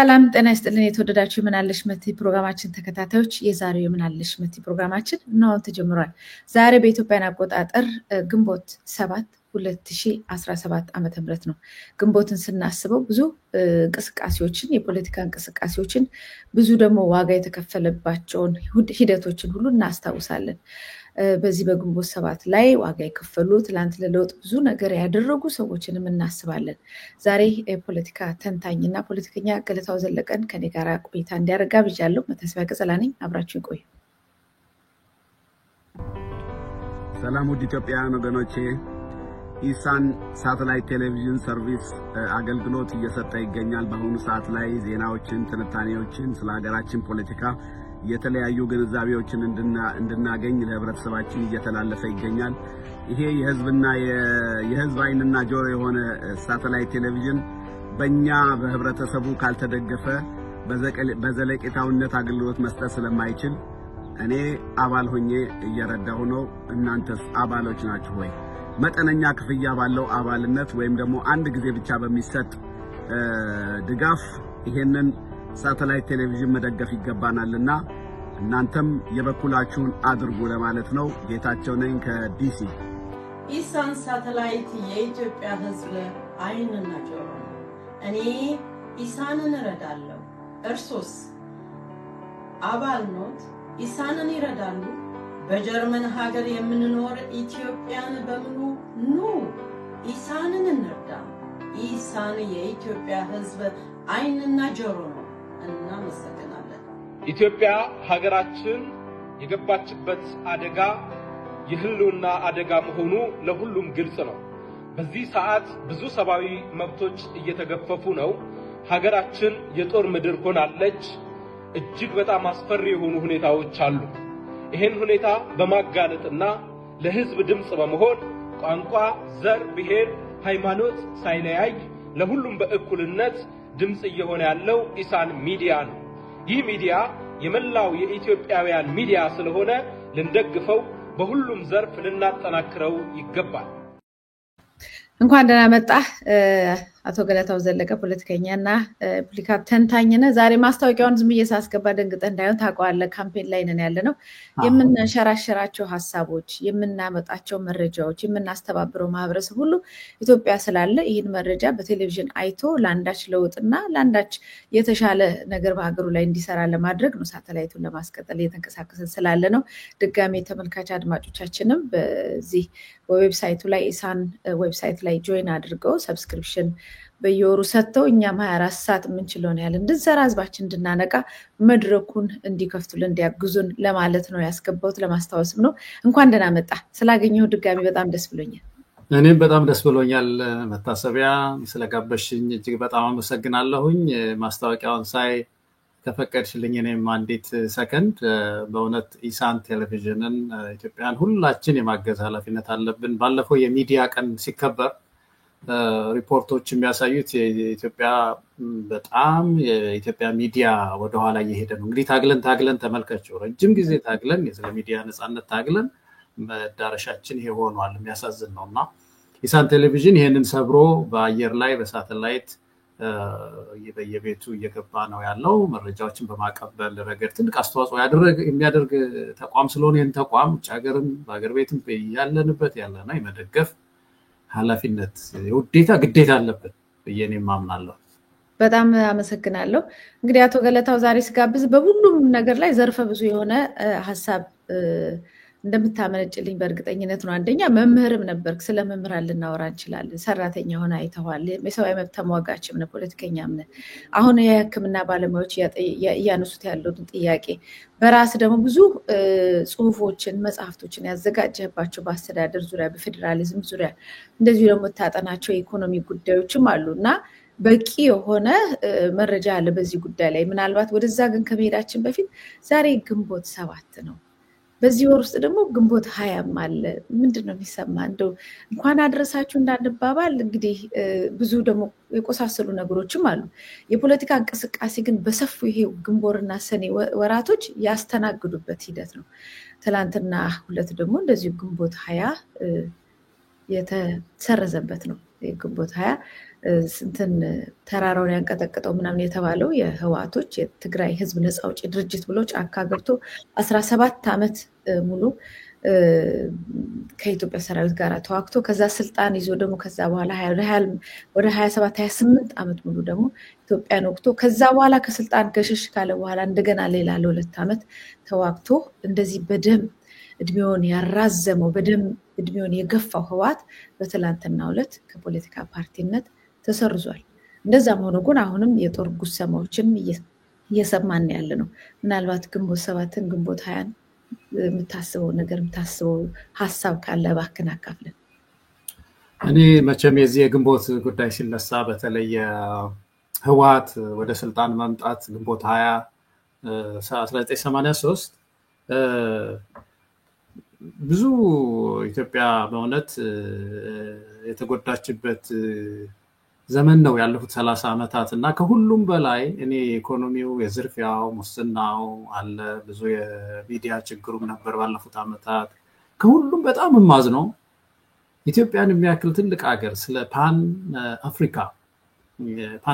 ሰላም ጤና ይስጥልን የተወደዳችሁ የምናለሽ መቲ ፕሮግራማችን ተከታታዮች የዛሬው የምናለሽ መቲ ፕሮግራማችን ነው ተጀምሯል። ዛሬ በኢትዮጵያን አቆጣጠር ግንቦት 7 2017 ዓመተ ምህረት ነው። ግንቦትን ስናስበው ብዙ እንቅስቃሴዎችን የፖለቲካ እንቅስቃሴዎችን ብዙ ደግሞ ዋጋ የተከፈለባቸውን ሂደቶችን ሁሉ እናስታውሳለን። በዚህ በግንቦት 7 ላይ ዋጋ የከፈሉ ትላንት ለለውጥ ብዙ ነገር ያደረጉ ሰዎችንም እናስባለን። ዛሬ የፖለቲካ ተንታኝና ፖለቲከኛ ገለታው ዘለቀን ከኔ ጋር ቆይታ እንዲያደርግ አብዣለሁ። መታሰቢያ ቀጸላ ነኝ። አብራችሁን ቆዩ። ሰላም ውድ ኢትዮጵያውያን ወገኖቼ፣ ኢሳን ሳተላይት ቴሌቪዥን ሰርቪስ አገልግሎት እየሰጠ ይገኛል። በአሁኑ ሰዓት ላይ ዜናዎችን፣ ትንታኔዎችን ስለ ሀገራችን ፖለቲካ የተለያዩ ግንዛቤዎችን እንድናገኝ ለህብረተሰባችን እየተላለፈ ይገኛል። ይሄ የህዝብና የህዝብ አይንና ጆሮ የሆነ ሳተላይት ቴሌቪዥን በእኛ በህብረተሰቡ ካልተደገፈ በዘለቄታውነት አገልግሎት መስጠት ስለማይችል እኔ አባል ሆኜ እየረዳሁ ነው። እናንተስ አባሎች ናችሁ ወይ? መጠነኛ ክፍያ ባለው አባልነት ወይም ደግሞ አንድ ጊዜ ብቻ በሚሰጥ ድጋፍ ይሄንን ሳተላይት ቴሌቪዥን መደገፍ ይገባናልና እናንተም የበኩላችሁን አድርጉ ለማለት ነው። ጌታቸው ነኝ ከዲሲ። ኢሳን ሳተላይት የኢትዮጵያ ህዝብ አይንና ጆሮ ነው። እኔ ኢሳንን እረዳለሁ። እርሶስ አባል ኖት? ኢሳንን ይረዳሉ? በጀርመን ሀገር የምንኖር ኢትዮጵያን በሙሉ ኑ ኢሳንን እንርዳ። ኢሳን የኢትዮጵያ ህዝብ አይንና ጆሮ ነው። እናመሰግናለን። ኢትዮጵያ ሀገራችን የገባችበት አደጋ የህልውና አደጋ መሆኑ ለሁሉም ግልጽ ነው። በዚህ ሰዓት ብዙ ሰብአዊ መብቶች እየተገፈፉ ነው። ሀገራችን የጦር ምድር ሆናለች። እጅግ በጣም አስፈሪ የሆኑ ሁኔታዎች አሉ። ይሄን ሁኔታ በማጋለጥና ለህዝብ ድምጽ በመሆን ቋንቋ፣ ዘር፣ ብሔር፣ ሃይማኖት ሳይለያይ ለሁሉም በእኩልነት ድምጽ እየሆነ ያለው ኢሳን ሚዲያ ነው። ይህ ሚዲያ የመላው የኢትዮጵያውያን ሚዲያ ስለሆነ ልንደግፈው፣ በሁሉም ዘርፍ ልናጠናክረው ይገባል። እንኳን ደህና መጣህ አቶ ገለታው ዘለቀ ፖለቲከኛና ፖለቲካ ተንታኝ ነህ። ዛሬ ማስታወቂያውን ዝም ብዬ ሳስገባ ደንግጠህ እንዳይሆን ታውቀዋለህ። ካምፔን ላይ ነን ያለነው። የምናንሸራሸራቸው ሀሳቦች፣ የምናመጣቸው መረጃዎች፣ የምናስተባብረው ማህበረሰብ ሁሉ ኢትዮጵያ ስላለ ይህን መረጃ በቴሌቪዥን አይቶ ለአንዳች ለውጥና ለአንዳች የተሻለ ነገር በሀገሩ ላይ እንዲሰራ ለማድረግ ነው ሳተላይቱን ለማስቀጠል እየተንቀሳቀሰን ስላለ ነው። ድጋሜ ተመልካች አድማጮቻችንም በዚህ በዌብሳይቱ ላይ ኢሳን ዌብሳይት ላይ ጆይን አድርገው ሰብስክሪፕሽን በየወሩ ሰጥተው እኛም 24 ሰዓት የምንችለውን ያህል እንድንሰራ ህዝባችን እንድናነቃ መድረኩን እንዲከፍቱልን እንዲያግዙን ለማለት ነው ያስገባሁት። ለማስታወስም ነው። እንኳን ደህና መጣ። ስላገኘሁ ድጋሚ በጣም ደስ ብሎኛል። እኔም በጣም ደስ ብሎኛል። መታሰቢያ ስለጋበሽኝ እጅግ በጣም አመሰግናለሁኝ። ማስታወቂያውን ሳይ ከፈቀድሽልኝ እኔም አንዲት ሰከንድ በእውነት ኢሳን ቴሌቪዥንን ኢትዮጵያን ሁላችን የማገዝ ኃላፊነት አለብን። ባለፈው የሚዲያ ቀን ሲከበር ሪፖርቶች የሚያሳዩት የኢትዮጵያ በጣም የኢትዮጵያ ሚዲያ ወደ ኋላ እየሄደ ነው። እንግዲህ ታግለን ተመልከቸው። ረጅም ጊዜ ታግለን የስለ ሚዲያ ነፃነት ታግለን መዳረሻችን ይሄ ሆኗል። የሚያሳዝን ነውና ኢሳን ቴሌቪዥን ይሄንን ሰብሮ በአየር ላይ በሳተላይት በየቤቱ እየገባ ነው ያለው። መረጃዎችን በማቀበል ረገድ ትልቅ አስተዋጽኦ የሚያደርግ ተቋም ስለሆነ ይሄን ተቋም ውጭ ሀገርም በአገር ቤትም ያለንበት ያለና የመደገፍ ኃላፊነት የውዴታ ግዴታ አለበት ብዬ እኔም አምናለሁ። በጣም አመሰግናለሁ። እንግዲህ አቶ ገለታው ዛሬ ስጋብዝ በሁሉም ነገር ላይ ዘርፈ ብዙ የሆነ ሀሳብ እንደምታመነጭልኝ በእርግጠኝነት ነው። አንደኛ መምህርም ነበርክ። ስለ መምህራን ልናወራ እንችላለን። ሰራተኛ ሆነ አይተዋል። የሰብአዊ መብት ተሟጋችም ነህ፣ ፖለቲከኛም ነህ። አሁን የሕክምና ባለሙያዎች እያነሱት ያለውን ጥያቄ በራስ ደግሞ ብዙ ጽሁፎችን መጽሐፍቶችን ያዘጋጀህባቸው በአስተዳደር ዙሪያ በፌዴራሊዝም ዙሪያ እንደዚሁ ደግሞ ታጠናቸው የኢኮኖሚ ጉዳዮችም አሉና በቂ የሆነ መረጃ አለ በዚህ ጉዳይ ላይ። ምናልባት ወደዛ ግን ከመሄዳችን በፊት ዛሬ ግንቦት 7 ነው። በዚህ ወር ውስጥ ደግሞ ግንቦት 20 አለ። ምንድነው የሚሰማ? እንደው እንኳን አድረሳችሁ እንዳንባባል እንግዲህ ብዙ ደግሞ የቆሳሰሉ ነገሮችም አሉ። የፖለቲካ እንቅስቃሴ ግን በሰፊው ይሄ ግንቦትና ሰኔ ወራቶች ያስተናግዱበት ሂደት ነው። ትላንትና ሁለት ደግሞ እንደዚሁ ግንቦት 20 የተሰረዘበት ነው። ግንቦት 20 ስንትን ተራራውን ያንቀጠቀጠው ምናምን የተባለው የህወሓቶች የትግራይ ህዝብ ነፃ አውጪ ድርጅት ብሎ ጫካ ገብቶ 17 ዓመት ሙሉ ከኢትዮጵያ ሰራዊት ጋር ተዋግቶ ከዛ ስልጣን ይዞ ደግሞ ከዛ በኋላ ወደ 27 28 ዓመት ሙሉ ደግሞ ኢትዮጵያን ወቅቶ ከዛ በኋላ ከስልጣን ገሸሽ ካለ በኋላ እንደገና ሌላ ለ2 ዓመት ተዋግቶ እንደዚህ በደም እድሜውን ያራዘመው በደም እድሜውን የገፋው ህወሓት በትላንትናው ዕለት ከፖለቲካ ፓርቲነት ተሰርዟል። እንደዛም ሆኖ ግን አሁንም የጦር ጉሰማዎችን እየሰማን ያለ ነው። ምናልባት ግንቦት 7ን ግንቦት 20ን የምታስበው ሀሳብ ካለ እባክህን አካፍለን። እኔ መቼም የዚህ የግንቦት ጉዳይ ሲነሳ በተለይ ህወሓት ወደ ስልጣን መምጣት ግንቦት 20 1983 ብዙ ኢትዮጵያ በእውነት የተጎዳችበት ዘመን ነው ያለፉት 30 ዓመታት እና ከሁሉም በላይ እኔ ኢኮኖሚው የዝርፊያው ሙስናው አለ ብዙ የሚዲያ ችግሩም ነበር ባለፉት ዓመታት ከሁሉም በጣም ማዝነው ኢትዮጵያን የሚያክል ትልቅ ሀገር ስለ ፓን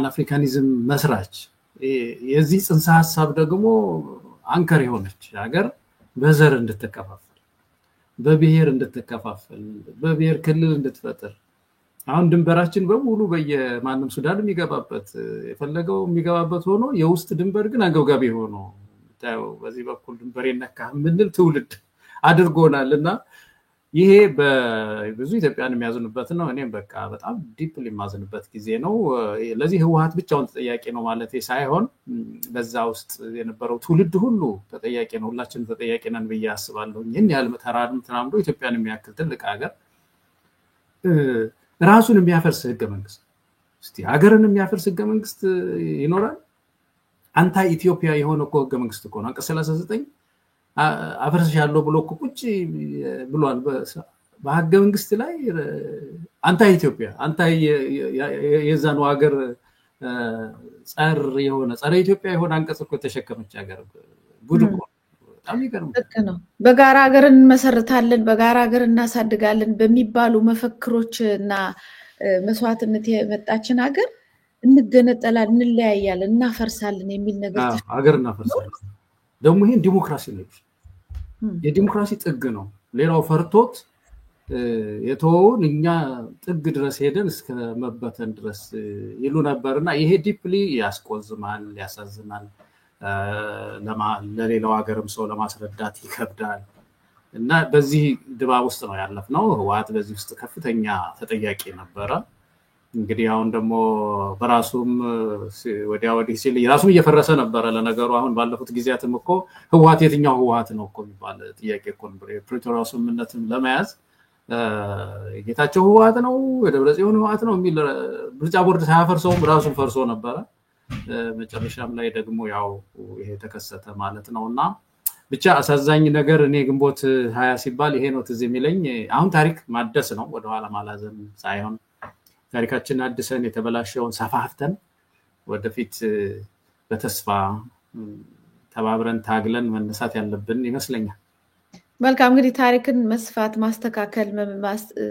አፍሪካኒዝም መስራች የዚህ ጽንሰ ሐሳብ ደግሞ አንከር የሆነች ሀገር በዘር እንድትከፋፈል በብሔር እንድትከፋፈል በብሔር ክልል እንድትፈጥር አሁን ድንበራችን በሙሉ በየማንም ሱዳን የሚገባበት የፈለገው የሚገባበት ሆኖ የውስጥ ድንበር ግን አንገብጋቢ ሆኖ ታው በዚህ በኩል ድንበር የነካ ምንል ትውልድ አድርጎናልና ይሄ በብዙ ኢትዮጵያን የሚያዝኑበት ነው። እኔም በቃ በጣም ዲፕሊ ማዝንበት ጊዜ ነው። ለዚህ ህወሓት ብቻውን ተጠያቂ ነው ማለት ሳይሆን በዛ ውስጥ የነበረው ትውልድ ሁሉ ተጠያቂ ነው። ሁላችንም ተጠያቂ ነን ብዬ አስባለሁ። ይሄን ያህል ተራምዶ ኢትዮጵያን የሚያክል ትልቅ ሀገር ራሱን የሚያፈርስ ህገ መንግስት እስቲ ሀገርን የሚያፈርስ ህገ መንግስት ይኖራል? አንታ ኢትዮጵያ የሆነ እኮ ህገ መንግስት እኮ ነው። አንቀጽ 39 አፈርሻለሁ ብሎ እኮ ቁጭ ብሏል በህገ መንግስት ላይ አንታ ኢትዮጵያ አንታ የዛኑ ሀገር ጸረ ኢትዮጵያ የሆነ አንቀጽ እኮ ተሸከመች ሀገር ጉድ እኮ በጣም ይገርም ነው። በጋራ ሀገር እንመሰርታለን በጋራ ሀገር እናሳድጋለን በሚባሉ መፈክሮች እና መስዋዕትነት የመጣችን ሀገር እንገነጠላለን እንለያያለን እናፈርሳለን የሚል ነገር ሀገር እናፈርሳለን ደግሞ ይሄን ዲሞክራሲ ነው የዲሞክራሲ ጥግ ነው። ሌላው ፈርቶት የተወውን እኛ ጥግ ድረስ ሄደን እስከ መበተን ድረስ ይሉ ነበርና ይሄ ዲፕሊ ያስቆዝማል ያሳዝናል። ለሌላው ሀገርም ሰው ለማስረዳት ይከብዳል እና በዚህ ድባብ ውስጥ ነው ያለፍነው። ህወሓት በዚህ ውስጥ ከፍተኛ ተጠያቂ ነበረ። እንግዲህ አሁን ደግሞ በራሱም ወዲህ ሲል ራሱን እየፈረሰ ነበረ። ለነገሩ አሁን ባለፉት ጊዜያትም እኮ ህወሓት የትኛው ህወሓት ነው እኮ የሚባል ጥያቄ እኮ ነበር። የፕሪቶሪያው ስምምነትን ለመያዝ ጌታቸው ህወሓት ነው የደብረጽዮን ህወሓት ነው የሚል ምርጫ ቦርድ ሳያፈርሰውም ራሱን ፈርሶ ነበረ። መጨረሻም ላይ ደግሞ ያው ይሄ ተከሰተ ማለት ነውና ብቻ አሳዛኝ ነገር እኔ ግንቦት 20 ሲባል ይሄ ነው ትዝ የሚለኝ። አሁን ታሪክ ማደስ ነው ወደ ኋላ ማላዘን ሳይሆን ታሪካችን አድሰን የተበላሸውን ሰፋፍተን ወደፊት በተስፋ ተባብረን ታግለን መነሳት ያለብን ይመስለኛል። መልካም እንግዲህ ታሪክን መስፋት ማስተካከል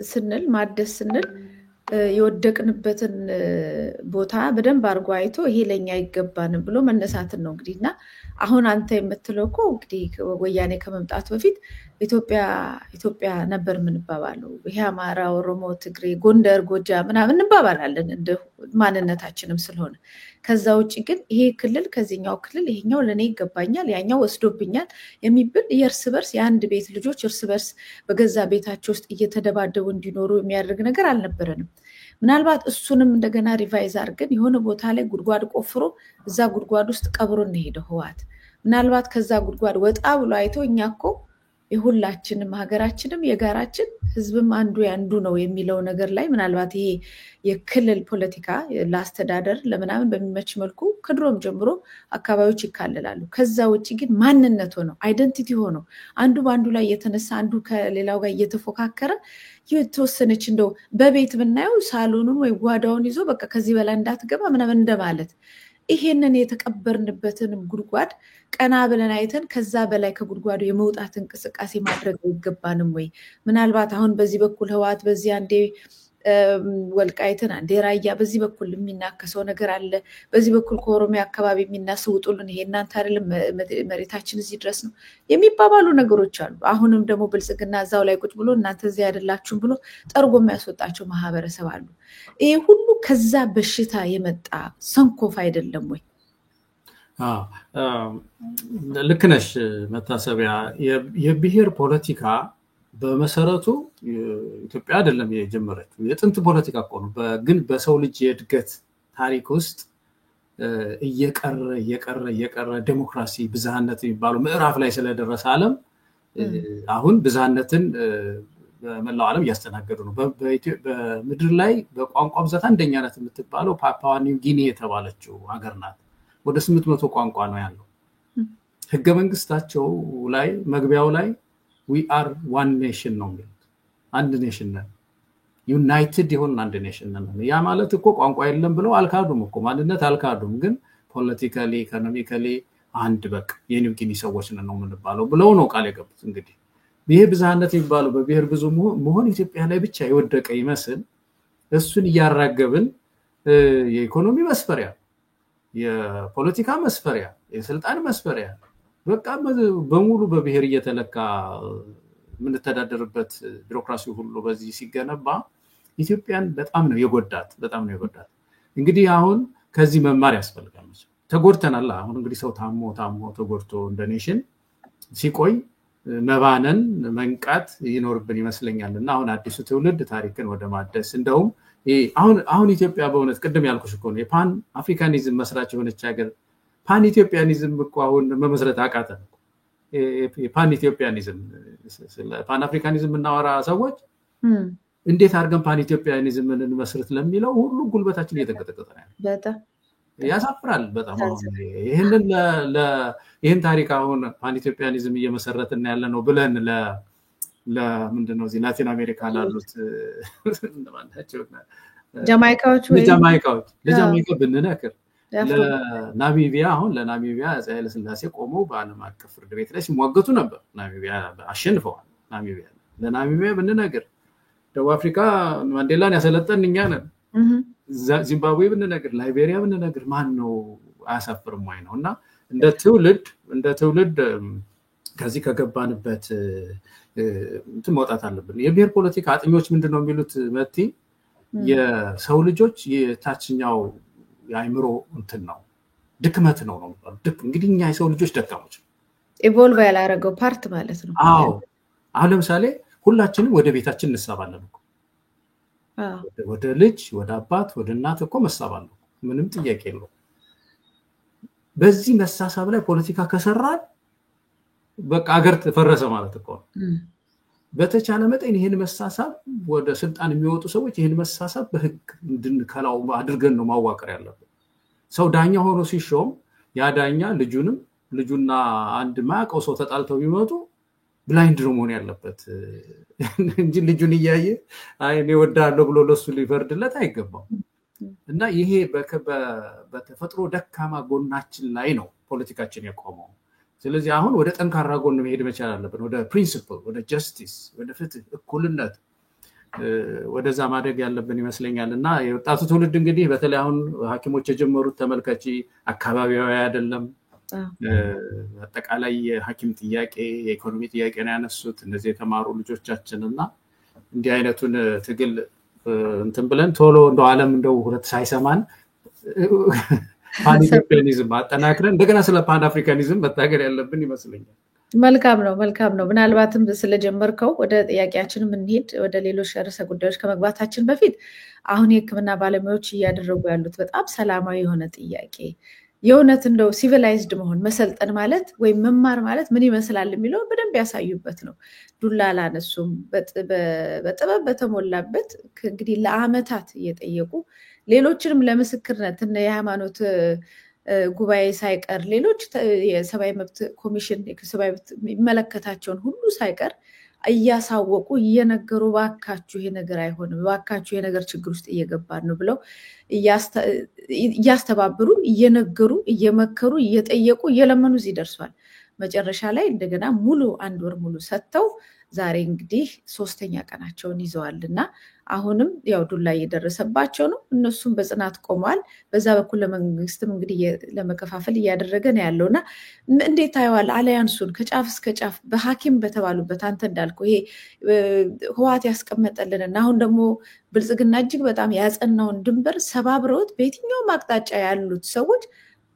ስንል ማደስ ስንል የወደቅንበትን ቦታ በደንብ አርጎ አይቶ ይሄ ለኛ ይገባን ብሎ መነሳትን ነው እንግዲህና አሁን አንተ የምትለው እኮ እንግዲህ ወያኔ ከመምጣቱ በፊት ኢትዮጵያ ነበር ምንባባለው። ይሄ አማራ፣ ኦሮሞ፣ ትግሬ፣ ጎንደር፣ ጎጃም ምናምን እንባባላለን እንደ ማንነታችንም ስለሆነ ከዛ ውጪ ግን ይሄ ክልል ከዚህኛው ክልል ይሄኛው ለኔ ይገባኛል ያኛው ወስዶብኛል የሚብል የእርስ በርስ የአንድ ቤት ልጆች እርስ በርስ በገዛ ቤታቸው ውስጥ እየተደባደቡ እንዲኖሩ የሚያደርግ ነገር አልነበረንም። ምናልባት እሱንም እንደገና ሪቫይዝ አድርገን የሆነ ቦታ ላይ ጉድጓድ ቆፍሮ እዛ ጉድጓድ ውስጥ ቀብሮ እንደሄደው ህወሓት ምናልባት ከዛ ጉድጓድ ወጣ ብሎ አይቶ እኛ እኮ የሁላችንም ሀገራችንም የጋራችን ህዝብም አንዱ ያንዱ ነው የሚለው ነገር ላይ ምናልባት ይሄ የክልል ፖለቲካ ለአስተዳደር ለምናምን በሚመች መልኩ ከድሮም ጀምሮ አካባቢዎች ይካለላሉ። ከዛ ውጪ ግን ማንነት ሆነው አይደንቲቲ ሆነው አንዱ በአንዱ ላይ የተነሳ አንዱ ከሌላው ጋር እየተፎካከረ የተወሰነች እንደው በቤት ብናየው ሳሎኑን ወይ ጓዳውን ይዞ በቃ ከዚህ በላይ እንዳትገባ ምናምን እንደማለት ይሄንን የተቀበርንበትን ጉድጓድ ቀና ብለን አይተን ከዛ በላይ ከጉድጓዱ የመውጣት እንቅስቃሴ ማድረግ ይገባንም ወይ? ምናልባት አሁን በዚህ በኩል ህወሓት በዚህ አንዴ ወልቃይትን አንዴ ራያ በዚህ በኩል የሚናከሰው ነገር አለ። በዚህ በኩል ከኦሮሚያ አካባቢ የሚናስውጡልን ይሄ እናንተ አይደለም መሬታችን እዚህ ድረስ ነው የሚባባሉ ነገሮች አሉ። አሁንም ደግሞ ብልጽግና እዛው ላይ ቁጭ ብሎ እናንተ እዚህ አይደላችሁም ብሎ ጠርጎ የሚያስወጣቸው ማህበረሰብ አሉ። ይሄ ሁሉ ከዛ በሽታ የመጣ ሰንኮፍ አይደለም ወይ? ልክ ነሽ መታሰቢያ። የብሔር ፖለቲካ በመሰረቱ ኢትዮጵያ አይደለም የጀመረችው፣ የጥንት ፖለቲካ እኮ ነው። ግን በሰው ልጅ የእድገት ታሪክ ውስጥ እየቀረ ዴሞክራሲ ብዝሃነት የሚባለው ምዕራፍ ላይ ስለደረሰ ዓለም አሁን ብዝሃነትን በመላው ዓለም እያስተናገዱ ነው። በምድር ላይ በቋንቋ ብዛት አንደኛ ናት የምትባለው ፓፑዋ ኒው ጊኒ የተባለችው ሀገር ናት። ወደ 800 ቋንቋ ነው ያለው። ህገ መንግስታቸው ላይ መግቢያው ላይ we are one nation ነው የሚሉት። አንድ ኔሽን ነን፣ ዩናይትድ የሆን አንድ ኔሽን ነን። ያ ማለት እኮ ቋንቋ የለም ብለው አልካዱም እኮ፣ ማንነት አልካዱም። ግን ፖለቲካሊ ኢኮኖሚካሊ አንድ በቃ የኒው ጊኒ ሰዎች ነን ነው የምንባለው ብለው ነው ቃል የገቡት። እንግዲህ ይሄ ብዝሃነት የሚባለው በብሔር ብዙ መሆን ኢትዮጵያ ላይ ብቻ የወደቀ ይመስል እሱን እያራገብን የኢኮኖሚ መስፈሪያ፣ የፖለቲካ መስፈሪያ፣ የስልጣን መስፈሪያ በቃ በሙሉ በብሔር እየተለካ የምንተዳደርበት ቢሮክራሲ ሁሉ በዚህ ሲገነባ ኢትዮጵያን በጣም ነው የጎዳት። እንግዲህ አሁን ከዚህ መማር ያስፈልጋል። ተጎድተናል። አሁን እንግዲህ ሰው ታሞ ተጎድቶ እንደ ኔሽን ሲቆይ መባነን መንቃት ይኖርብን ይመስለኛል። እና አሁን አዲሱ ትውልድ ታሪክን ወደ ማደስ እንደውም አሁን ኢትዮጵያ በእውነት ቅድም ያልኩሽ እኮ ነው የፓን አፍሪካኒዝም መስራች የሆነች ሀገር ፓን ኢትዮጵያኒዝም እኮ አሁን መመስረት አቃተን። ፓን ኢትዮጵያኒዝም ስለ ፓን አፍሪካኒዝም እናወራ ሰዎች እንዴት አድርገን ፓን ኢትዮጵያኒዝምን እንመስረት ለሚለው ሁሉ ጉልበታችን እየተንቀጠቀጠ ነው። በጣም ያሳፍራል። በጣም ይህን ታሪክ አሁን ፓን ኢትዮጵያኒዝም እየመሰረትን ያለ ነው ብለን ለምንድነው እዚህ ላቲን አሜሪካ ላሉት ጃማይካዎች ብንነክር ለናሚቢያ አሁን ለናሚቢያ አፄ ኃይለ ሥላሴ ቆመው በዓለም አቀፍ ፍርድ ቤት ላይ ሲሟገቱ ነበር። ናሚቢያ አሸንፈዋል። ለናሚቢያ ብንነግር ደቡብ አፍሪካ ማንዴላን ያሰለጠን እኛ ነን። ዚምባብዌ ብንነግር ላይቤሪያ ብንነግር ማን ነው አያሳፍርም ወይ ነው? እና እንደ ትውልድ ከዚህ ከገባንበት እንትን መውጣት አለብን። የብሔር ፖለቲካ አጥኞች ምንድነው የሚሉት መቲ የሰው ልጆች የታችኛው የአይምሮ እንትን ነው ድክመት ነው እንግዲህ እኛ የሰው ልጆች ደካሞች ኢቮልቭ ያላረገው ፓርት ማለት ነው። አዎ አሁን ለምሳሌ ሁላችንም ወደ ቤታችን እንሳባለን እኮ ወደ ልጅ ወደ አባት ወደ እናት እኮ መሳባለን፣ ምንም ጥያቄ የለው። በዚህ መሳሳብ ላይ ፖለቲካ ከሰራን በቃ ሀገር ተፈረሰ ማለት እኮ ነው። በተቻለ መጠን ይሄን መሳሳብ ወደ ስልጣን የሚወጡ ሰዎች ይሄን መሳሳብ በህግ እንድንከላው አድርገን ነው ማዋቀር ያለብን። ሰው ዳኛ ሆኖ ሲሾም ያ ዳኛ ልጁና አንድ ማያውቀው ሰው ተጣልተው ቢመጡ ብላይንድ ነው መሆን ያለበት እንጂ ልጁን እያየ አይ እኔ ወዳለሁ ብሎ ለሱ ሊፈርድለት አይገባም። እና ይሄ በተፈጥሮ ደካማ ጎናችን ላይ ነው ፖለቲካችን የቆመው። ስለዚህ አሁን ወደ ጠንካራ ጎን መሄድ መቻል አለብን። ወደ ፕሪንሲፕል፣ ወደ ጀስቲስ፣ ወደ ፍትህ፣ እኩልነት ወደዛ ማደግ ያለብን ይመስለኛል። እና የወጣቱ ትውልድ እንግዲህ በተለይ አሁን ሐኪሞች የጀመሩት ተመልካች አካባቢያዊ አይደለም፣ አጠቃላይ የሐኪም ጥያቄ የኢኮኖሚ ጥያቄ ነው ያነሱት እነዚህ የተማሩ ልጆቻችንና እንዲህ አይነቱን ትግል እንትን ብለን ቶሎ እንደው ዓለም እንደው ሁለት ሳይሰማን ፓን ኢትዮጵያኒዝም አጠናክረን እንደገና ስለ ፓን አፍሪካኒዝም መታገል ያለብን ይመስለኛል። መልካም ነው። ምናልባትም ስለጀመርከው ወደ ጥያቄያችንም እንሄድ። ወደ ሌሎች ርዕሰ ጉዳዮች ከመግባታችን በፊት አሁን የሕክምና ባለሙያዎች እያደረጉ ያሉት በጣም ሰላማዊ የሆነ ጥያቄ የእውነት እንደው ሲቪላይዝድ መሆን መሰልጠን ማለት ወይም መማር ማለት ምን ይመስላል የሚለው በደንብ ያሳዩበት ነው። ዱላ አላነሱም። በጥበብ በተሞላበት እንግዲህ ለአመታት እየጠየቁ ሌሎችንም ለምስክርነት የሃይማኖት ጉባኤ ሳይቀር ሌሎች የሰብአዊ መብት ኮሚሽን የሰብአዊ መብት የሚመለከታቸውን ሁሉ ሳይቀር እያሳወቁ እየነገሩ ባካችሁ ይሄ ነገር አይሆንም ባካችሁ ይሄ ነገር ችግር ውስጥ እየገባን ነው ብለው እያስተባበሩ እየነገሩ እየመከሩ እየጠየቁ እየለመኑ እዚህ ደርሷል። መጨረሻ ላይ እንደገና ሙሉ 1 ወር ሙሉ ሰጥተው ዛሬ እንግዲህ 3ኛ ቀናቸውን ይዘዋልና አሁንም ያው ዱላ እየደረሰባቸው ነው። እነሱም በጽናት ቆመዋል። በዛ በኩል ለመንግስትም እንግዲህ ለመከፋፈል እያደረገ ነው ያለውና እንዴት ታየዋል? አሊያንሱን ከጫፍ እስከ ጫፍ በሐኪም በተባሉበት አንተ እንዳልከው ይሄ ህወሓት ያስቀመጠልንና አሁን ደግሞ ብልጽግና እጅግ በጣም ያጸናውን ድንበር ሰባብረውት በየትኛውም አቅጣጫ ያሉት ሰዎች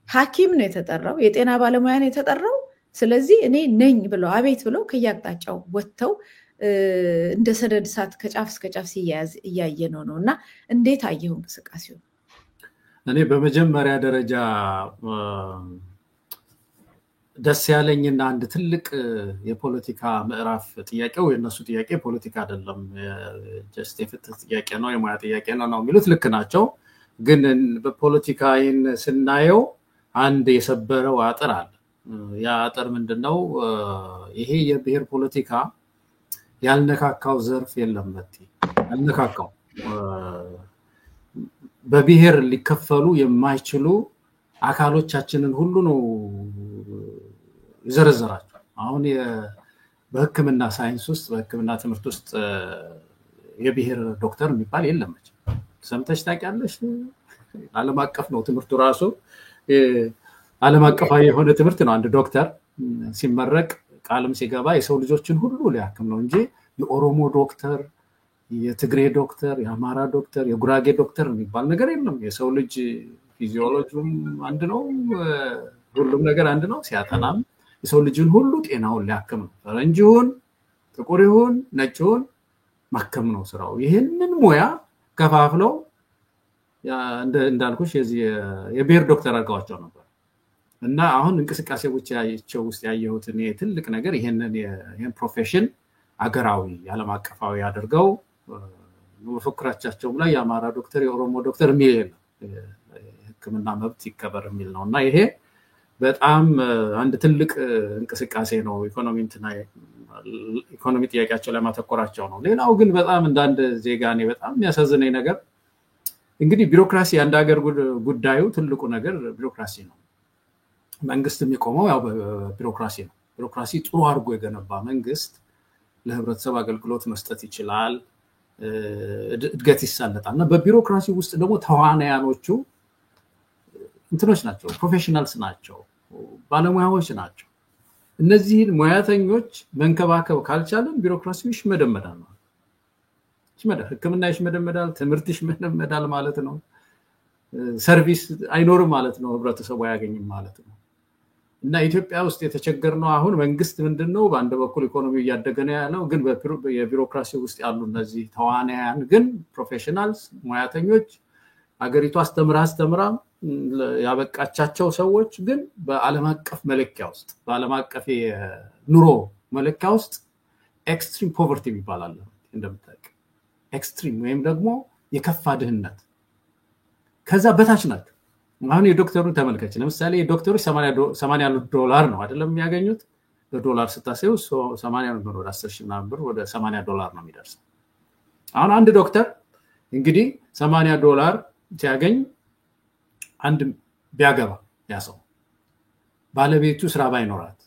ሐኪም ነው የተጠራው፣ የጤና ባለሙያ ነው የተጠራው። ስለዚህ እኔ ነኝ ብለው አቤት ብለው ከያቅጣጫው ወጥተው እንደ ሰደድ እሳት ከጫፍ እስከ ጫፍ ሲያያዝ እያየ ነው እና እንዴት አየው እንቅስቃሴው? እኔ በመጀመሪያ ደረጃ ደስ ያለኝና አንድ ትልቅ የፖለቲካ ምዕራፍ ጥያቄው የነሱ ጥያቄ ፖለቲካ አይደለም፣ ጀስት የፍትህ ጥያቄ ነው፣ የሙያ ጥያቄ ነው የሚሉት ልክ ናቸው። ግን በፖለቲካይን ስናየው አንድ የሰበረው አጥር አለ። ያ አጥር ምንድነው? ይሄ የብሔር ፖለቲካ ያልነካካው ዘርፍ የለም። ያልነካካው በብሔር ሊከፈሉ የማይችሉ አካሎቻችንን ሁሉ ነው ይዘረዘራቸው። አሁን በሕክምና ሳይንስ ውስጥ በሕክምና ትምህርት ውስጥ የብሔር ዶክተር የሚባል የለም። ሰምተሽ ታውቂያለሽ? ዓለም አቀፍ ነው ትምህርቱ ራሱ ዓለም አቀፋዊ የሆነ ትምህርት ነው። አንድ ዶክተር ሲመረቅ ቃልም ሲገባ የሰው ልጆችን ሁሉ ሊያክም ነው እንጂ የኦሮሞ ዶክተር፣ የትግሬ ዶክተር፣ የአማራ ዶክተር፣ የጉራጌ ዶክተር የሚባል ነገር የለም። የሰው ልጅ ፊዚዮሎጂም አንድ ነው፣ ሁሉም ነገር አንድ ነው። ሲያጠናም የሰው ልጅን ሁሉ ጤናውን ሊያክም ነው። ፈረንጅ ይሁን ጥቁር ይሁን ነጭ ይሁን ማከም ነው ስራው። ይህንን ሙያ ከፋፍለው እንዳልኩሽ የብሔር ዶክተር አድርገዋቸው ነበር። እና አሁን እንቅስቃሴዎቻቸው ውስጥ ያየሁት እኔ ትልቅ ነገር ይሄን ፕሮፌሽን አገራዊ ዓለም አቀፋዊ አድርገው መፈክራቸው ላይ የአማራ ዶክተር የኦሮሞ ዶክተር የሚል የለም፣ ሕክምና መብት ይከበር የሚል ነው። እና ይሄ በጣም አንድ ትልቅ እንቅስቃሴ ነው። ኢኮኖሚ ጥያቄያቸው ላይ ማተኮራቸው ነው። ሌላው ግን በጣም እንዳንድ ዜጋ እኔ በጣም የሚያሳዝነኝ ነገር እንግዲህ ቢሮክራሲ አንድ ሀገር ጉዳዩ ትልቁ ነገር ቢሮክራሲ ነው። መንግስት የሚቆመው ያው በቢሮክራሲ ነው። ቢሮክራሲ ጥሩ አድርጎ የገነባ መንግስት ለህብረተሰብ አገልግሎት መስጠት ይችላል፣ እድገት ይሳለጣል። እና በቢሮክራሲ ውስጥ ደግሞ ተዋናያኖቹ እንትኖች ናቸው፣ ፕሮፌሽናልስ ናቸው፣ ባለሙያዎች ናቸው። እነዚህን ሙያተኞች መንከባከብ ካልቻለን ቢሮክራሲው ይሽመደመዳል ነው። ሕክምና ይሽመደመዳል፣ ትምህርት ይሽመደመዳል ማለት ነው። ሰርቪስ አይኖርም ማለት ነው። ህብረተሰቡ አያገኝም ማለት ነው። እና ኢትዮጵያ ውስጥ የተቸገርነው አሁን መንግስት ምንድነው በአንድ በኩል ኢኮኖሚው እያደገ ነው ያለው፣ ግን የቢሮክራሲ ውስጥ ያሉ እነዚህ ተዋናያን ግን ፕሮፌሽናልስ ሙያተኞች አገሪቱ አስተምራ ያበቃቻቸው ሰዎች ግን በዓለም አቀፍ መለኪያ ውስጥ በዓለም አቀፍ የኑሮ መለኪያ ውስጥ ኤክስትሪም ፖቨርቲ ይባላል። እንደምታውቅ ኤክስትሪም ወይም ደግሞ የከፋ ድህነት ከዛ በታች ናቸው። አሁን የዶክተሩን ተመልከች። ለምሳሌ ዶክተሮች $80 ነው አይደለም የሚያገኙት። በዶላር ስታሰው 80 ነው፣ ወደ 10,000 ምናምን ብር ወደ $80 ነው የሚደርሰው። አሁን አንድ ዶክተር እንግዲህ $80 ሲያገኝ አንድ ቢያገባ ያሰው ባለቤቱ ስራ ባይኖራት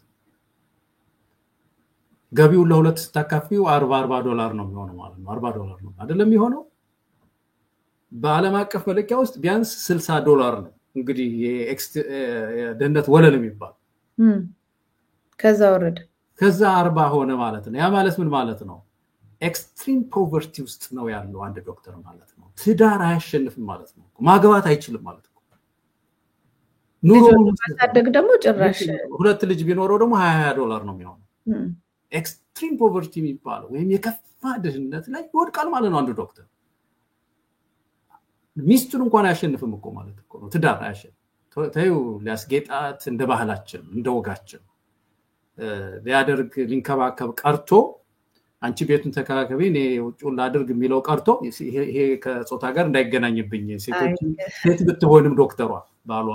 ገቢው ለሁለት ስታካፊው $40 ነው የሚሆነው ማለት ነው። $40 ነው አይደለም የሚሆነው። በዓለም አቀፍ መለኪያ ውስጥ ቢያንስ $60 ነው እንግዲህ የድህነት ወለል የሚባል ከዛ ወረደ፣ ከዛ 40 ሆነ ማለት ነው። ያ ማለት ምን ማለት ነው? ኤክስትሪም ፖቨርቲ ውስጥ ነው ያለው አንድ ዶክተር ማለት ነው። ትዳር አያሸንፍም ማለት ነው። ማግባት አይችልም ማለት ነው። ኑሮ ማሳደግ ደግሞ ጭራሽ ሁለት ልጅ ቢኖረው ደግሞ $20 ነው የሚሆነው። ኤክስትሪም ፖቨርቲ የሚባለው ወይም የከፋ ድህነት ላይ ይወድቃል ማለት ነው አንድ ዶክተር። ሚስቱን እንኳን አያሸንፍም እኮ ማለት እኮ ነው። ትዳር አያሸንፍ ተይው ሊያስጌጣት እንደ ባህላችን እንደ ወጋችን ሊያደርግ ሊንከባከብ ቀርቶ አንቺ ቤቱን ተከባከቢ እኔ ውጭውን ላድርግ የሚለው ቀርቶ ይሄ ከጾታ ጋር እንዳይገናኝብኝ ሴት ብትሆንም ዶክተሯ ባሏ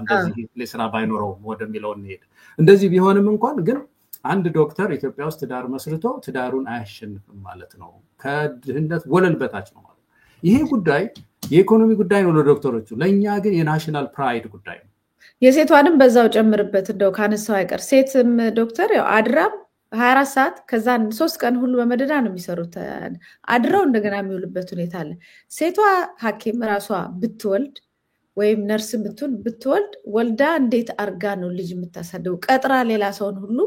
እንደዚህ ለስራ ባይኖረው ወደሚለው እንሄድ። እንደዚህ ቢሆንም እንኳን ግን አንድ ዶክተር ኢትዮጵያ ውስጥ ትዳር መስርቶ ትዳሩን አያሸንፍም ማለት ነው። ከድህነት ወለል በታች ነው ማለት። ይሄ ጉዳይ የኢኮኖሚ ጉዳይ ነው ለዶክተሮቹ፣ ለኛ ግን የናሽናል ፕራይድ ጉዳይ ነው። የሴቷንም በዛው ጨምርበት እንደው ካነሳው አይቀር ሴትም ዶክተር ያው አድራም 24 ሰዓት ከዛ 3 ቀን ሁሉ በመደዳ ነው የሚሰሩት። አድረው እንደገና የሚውልበት ሁኔታ አለ። ሴቷ ሐኪም ራሷ ብትወልድ ወይም ነርስ ብትወልድ ወልዳ እንዴት አርጋ ነው ልጅ የምታሳደው? ቀጥራ ሌላ ሰውን ሁሉ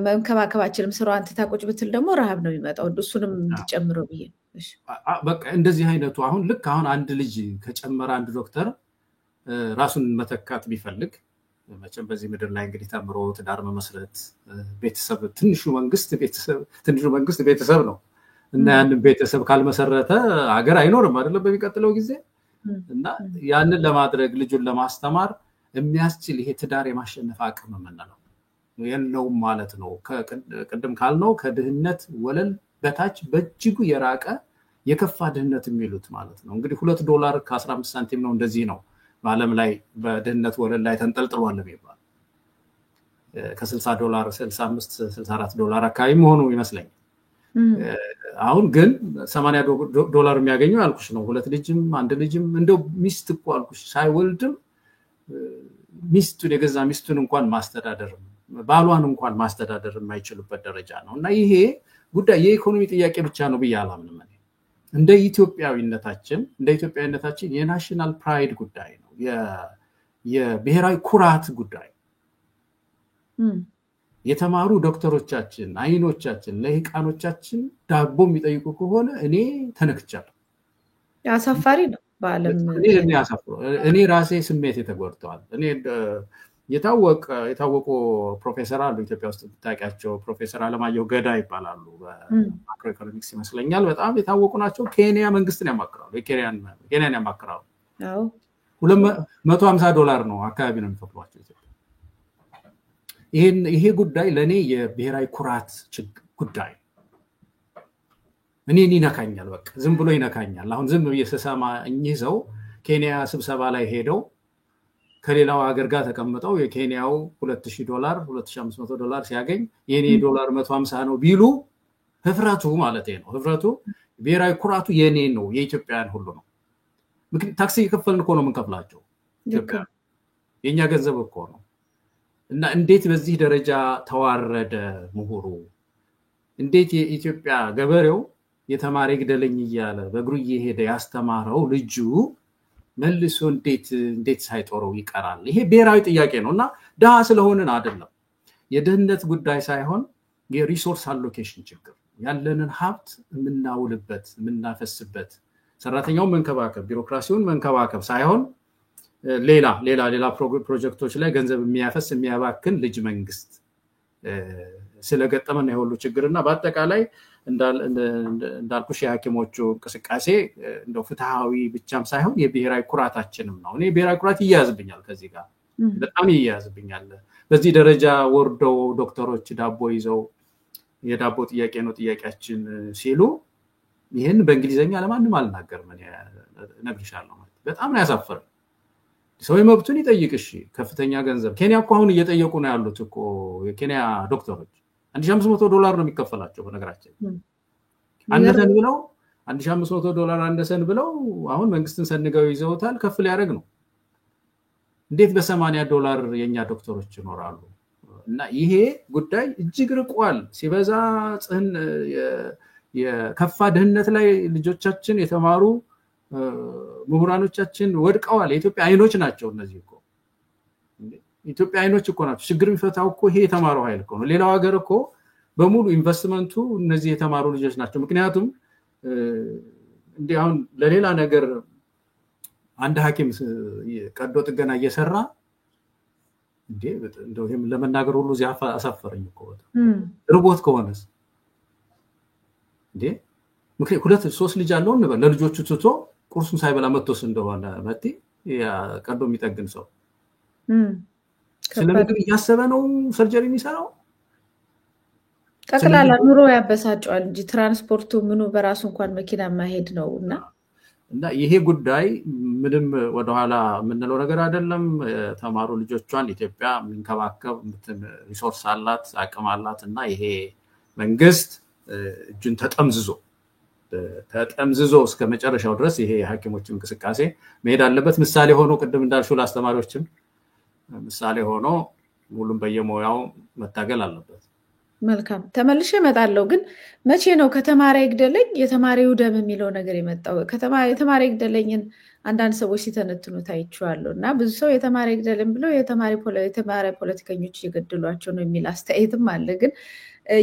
መንከባከባችንም ስራዋን ትታ ቁጭ ብትል ደግሞ ረሃብ ነው የሚመጣው። እሱንም እንድጨምረው ብዬ በቃ እንደዚህ አይነቱ አሁን ልክ አሁን አንድ ልጅ ከጨመረ አንድ ዶክተር ራሱን መተካት ቢፈልግ መቼም በዚህ ምድር ላይ እንግዲህ ተምሮ ትዳር መመስረት ቤተሰብ ትንሹ መንግስት ቤተሰብ ነው እና ያንን ቤተሰብ ካልመሰረተ ሀገር አይኖርም አይደለም በሚቀጥለው ጊዜ። እና ያንን ለማድረግ ልጁን ለማስተማር የሚያስችል ይሄ ትዳር የማሸነፍ አቅም የምንለው የለውም ማለት ነው። ቅድም ካልነው ከድህነት ወለል በታች በእጅጉ የራቀ የከፋ ድህነት የሚሉት ማለት ነው። እንግዲህ $2 ከ15 ሳንቲም ነው። እንደዚህ ነው በዓለም ላይ በድህነት ወለል ላይ ተንጠልጥሏል የሚባል ከ$60 65 $64 አካባቢ መሆኑ ይመስለኛል። አሁን ግን $80 የሚያገኘው ያልኩሽ ነው። 2 ልጅም 1 ልጅም እንደው ሚስት እኮ አልኩሽ ሳይወልድም ሚስቱን የገዛ ሚስቱን እንኳን ማስተዳደር ባሏን እንኳን ማስተዳደር የማይችሉበት ደረጃ ነው። እና ይሄ ጉዳይ የኢኮኖሚ ጥያቄ ብቻ ነው ብዬ አላምንም። እንደ ኢትዮጵያዊነታችን የናሽናል ፕራይድ ጉዳይ ነው። የብሔራዊ ኩራት ጉዳይ። የተማሩ ዶክተሮቻችን አይኖቻችን ለህቃኖቻችን ዳቦ የሚጠይቁ ከሆነ እኔ ተነክቻለሁ። አሳፋሪ ነው በዓለም እኔ ራሴ ስሜት የተጎድተዋል። እኔ የታወቁ ፕሮፌሰር አሉ ኢትዮጵያ ውስጥ ብታውቂያቸው፣ ፕሮፌሰር አለማየሁ ገዳ ይባላሉ። በማክሮ ኢኮኖሚክስ ይመስለኛል በጣም የታወቁ ናቸው። ኬንያ መንግስትን ያማክራሉ፣ ኬንያን ያማክራሉ። $250 ነው አካባቢ ነው የሚከፍሏቸው ኢትዮጵያ። ይሄ ጉዳይ ለኔ የብሔራዊ ኩራት ጉዳይ እኔን ይነካኛል። በቃ ዝም ብሎ ይነካኛል። አሁን ዝም ብዬ ስሰማ እኚህ ሰው ኬንያ ስብሰባ ላይ ሄደው ከሌላው ሀገር ጋር ተቀምጠው የኬንያው $2000 $2500 ሲያገኝ የኔ $150 ነው ቢሉ ህፍረቱ ማለት ነው። ህፍረቱ ብሔራዊ ኩራቱ የኔ ነው፣ የኢትዮጵያውያን ሁሉ ነው። ምክንያቱም ታክሲ እየከፈልን እኮ ነው የምንከፍላቸው። ኢትዮጵያ የኛ ገንዘብ እኮ ነው። እና እንዴት በዚህ ደረጃ ተዋረደ ምሁሩ? እንዴት የኢትዮጵያ ገበሬው የተማረ ይግደለኝ እያለ በእግሩ እየሄደ ያስተማረው ልጁ መልሶ እንዴት ሳይጦረው ይቀራል? ይሄ ብሔራዊ ጥያቄ ነው። እና ድሃ ስለሆንን አይደለም፣ የድህነት ጉዳይ ሳይሆን የሪሶርስ አሎኬሽን ችግር፣ ያለንን ሀብት የምናውልበት የምናፈስበት፣ ሰራተኛውን መንከባከብ ቢሮክራሲውን መንከባከብ ሳይሆን ሌላ ፕሮጀክቶች ላይ ገንዘብ የሚያፈስ የሚያባክን ልጅ መንግስት ስለገጠመን የሁሉ ችግርና በአጠቃላይ እንዳልኩሽ የሐኪሞቹ እንቅስቃሴ እንደው ፍትሃዊ ብቻም ሳይሆን የብሔራዊ ኩራታችንም ነው። እኔ ብሔራዊ ኩራት ይያዝብኛል፣ ከዚህ ጋር በጣም ይያዝብኛል። በዚህ ደረጃ ወርደው ዶክተሮች ዳቦ ይዘው የዳቦ ጥያቄ ነው ጥያቄያችን ሲሉ ይህን በእንግሊዘኛ ለማንም አልናገርም እነግርሻለሁ። በጣም ነው ያሳፈረኝ። ሰው መብቱን ይጠይቅሽ ከፍተኛ ገንዘብ ኬንያ እኮ አሁን እየጠየቁ ነው ያሉት እኮ የኬንያ ዶክተሮች $1500 ነው የሚከፈላቸው። በነገራችን አንደሰን ብለው $1500 አንደሰን ብለው አሁን መንግስትን ሰንገው ይዘውታል። ከፍ ሊያደርግ ነው። እንዴት $80 የኛ ዶክተሮች ይኖራሉ? እና ይሄ ጉዳይ እጅግ ርቋል። ሲበዛ የከፋ ድህነት ላይ ልጆቻችን የተማሩ ምሁራኖቻችን ወድቀዋል። የኢትዮጵያ አይኖች ናቸው እነዚህ እኮ ኢትዮጵያ አይኖች እኮ ናቸው። ችግር የሚፈታው እኮ ይሄ የተማረው ኃይል እኮ ነው። ሌላው ሀገር እኮ በሙሉ ኢንቨስትመንቱ እነዚህ የተማሩ ልጆች ናቸው። ምክንያቱም እንዲህ አሁን ለሌላ ነገር አንድ ሐኪም ቀዶ ጥገና እየሰራ እንደው ይሄም ለመናገር ሁሉ እዚህ አሳፈረኝ እኮ ርቦት ከሆነስ ምክንያቱም 2-3 ልጅ አለው እንበል ለልጆቹ ትቶ ቁርሱን ሳይበላ መጥቶስ እንደሆነ መጥቲ ቀዶ የሚጠግን ሰው ስለምግብ እያሰበ ነው ሰርጀሪ የሚሰራው። ጠቅላላ ኑሮ ያበሳጨዋል እንጂ ትራንስፖርቱ ምኑ በራሱ እንኳን መኪና ማሄድ ነውና እና ይሄ ጉዳይ ምንም ወደኋላ ምንለው ነገር አይደለም። ተማሩ ልጆቿን ኢትዮጵያ ምንከባከብ ሪሶርስ አላት አቅም አላት እና ይሄ መንግስት እጁን ተጠምዝዞ እስከ መጨረሻው ድረስ ይሄ የሐኪሞች እንቅስቃሴ መሄድ አለበት። ምሳሌ ሆኖ ቅድም እንዳልሽው ለአስተማሪዎችም ምሳሌ ሆኖ ሁሉም በየሙያው መታገል አለበት። መልካም ተመልሼ እመጣለሁ። ግን መቼ ነው ከተማሪ ይግደለኝ የተማሪው ደም የሚለው ነገር የመጣው? የተማሪ ይግደለኝን አንዳንድ ሰዎች ሲተነትኑ ታይቼዋለሁ እና ብዙ ሰው የተማሪ ይግደለኝ ብለው የተማሪ ፖለቲከኞች እየገደሏቸው ነው የሚል አስተያየትም አለ። ግን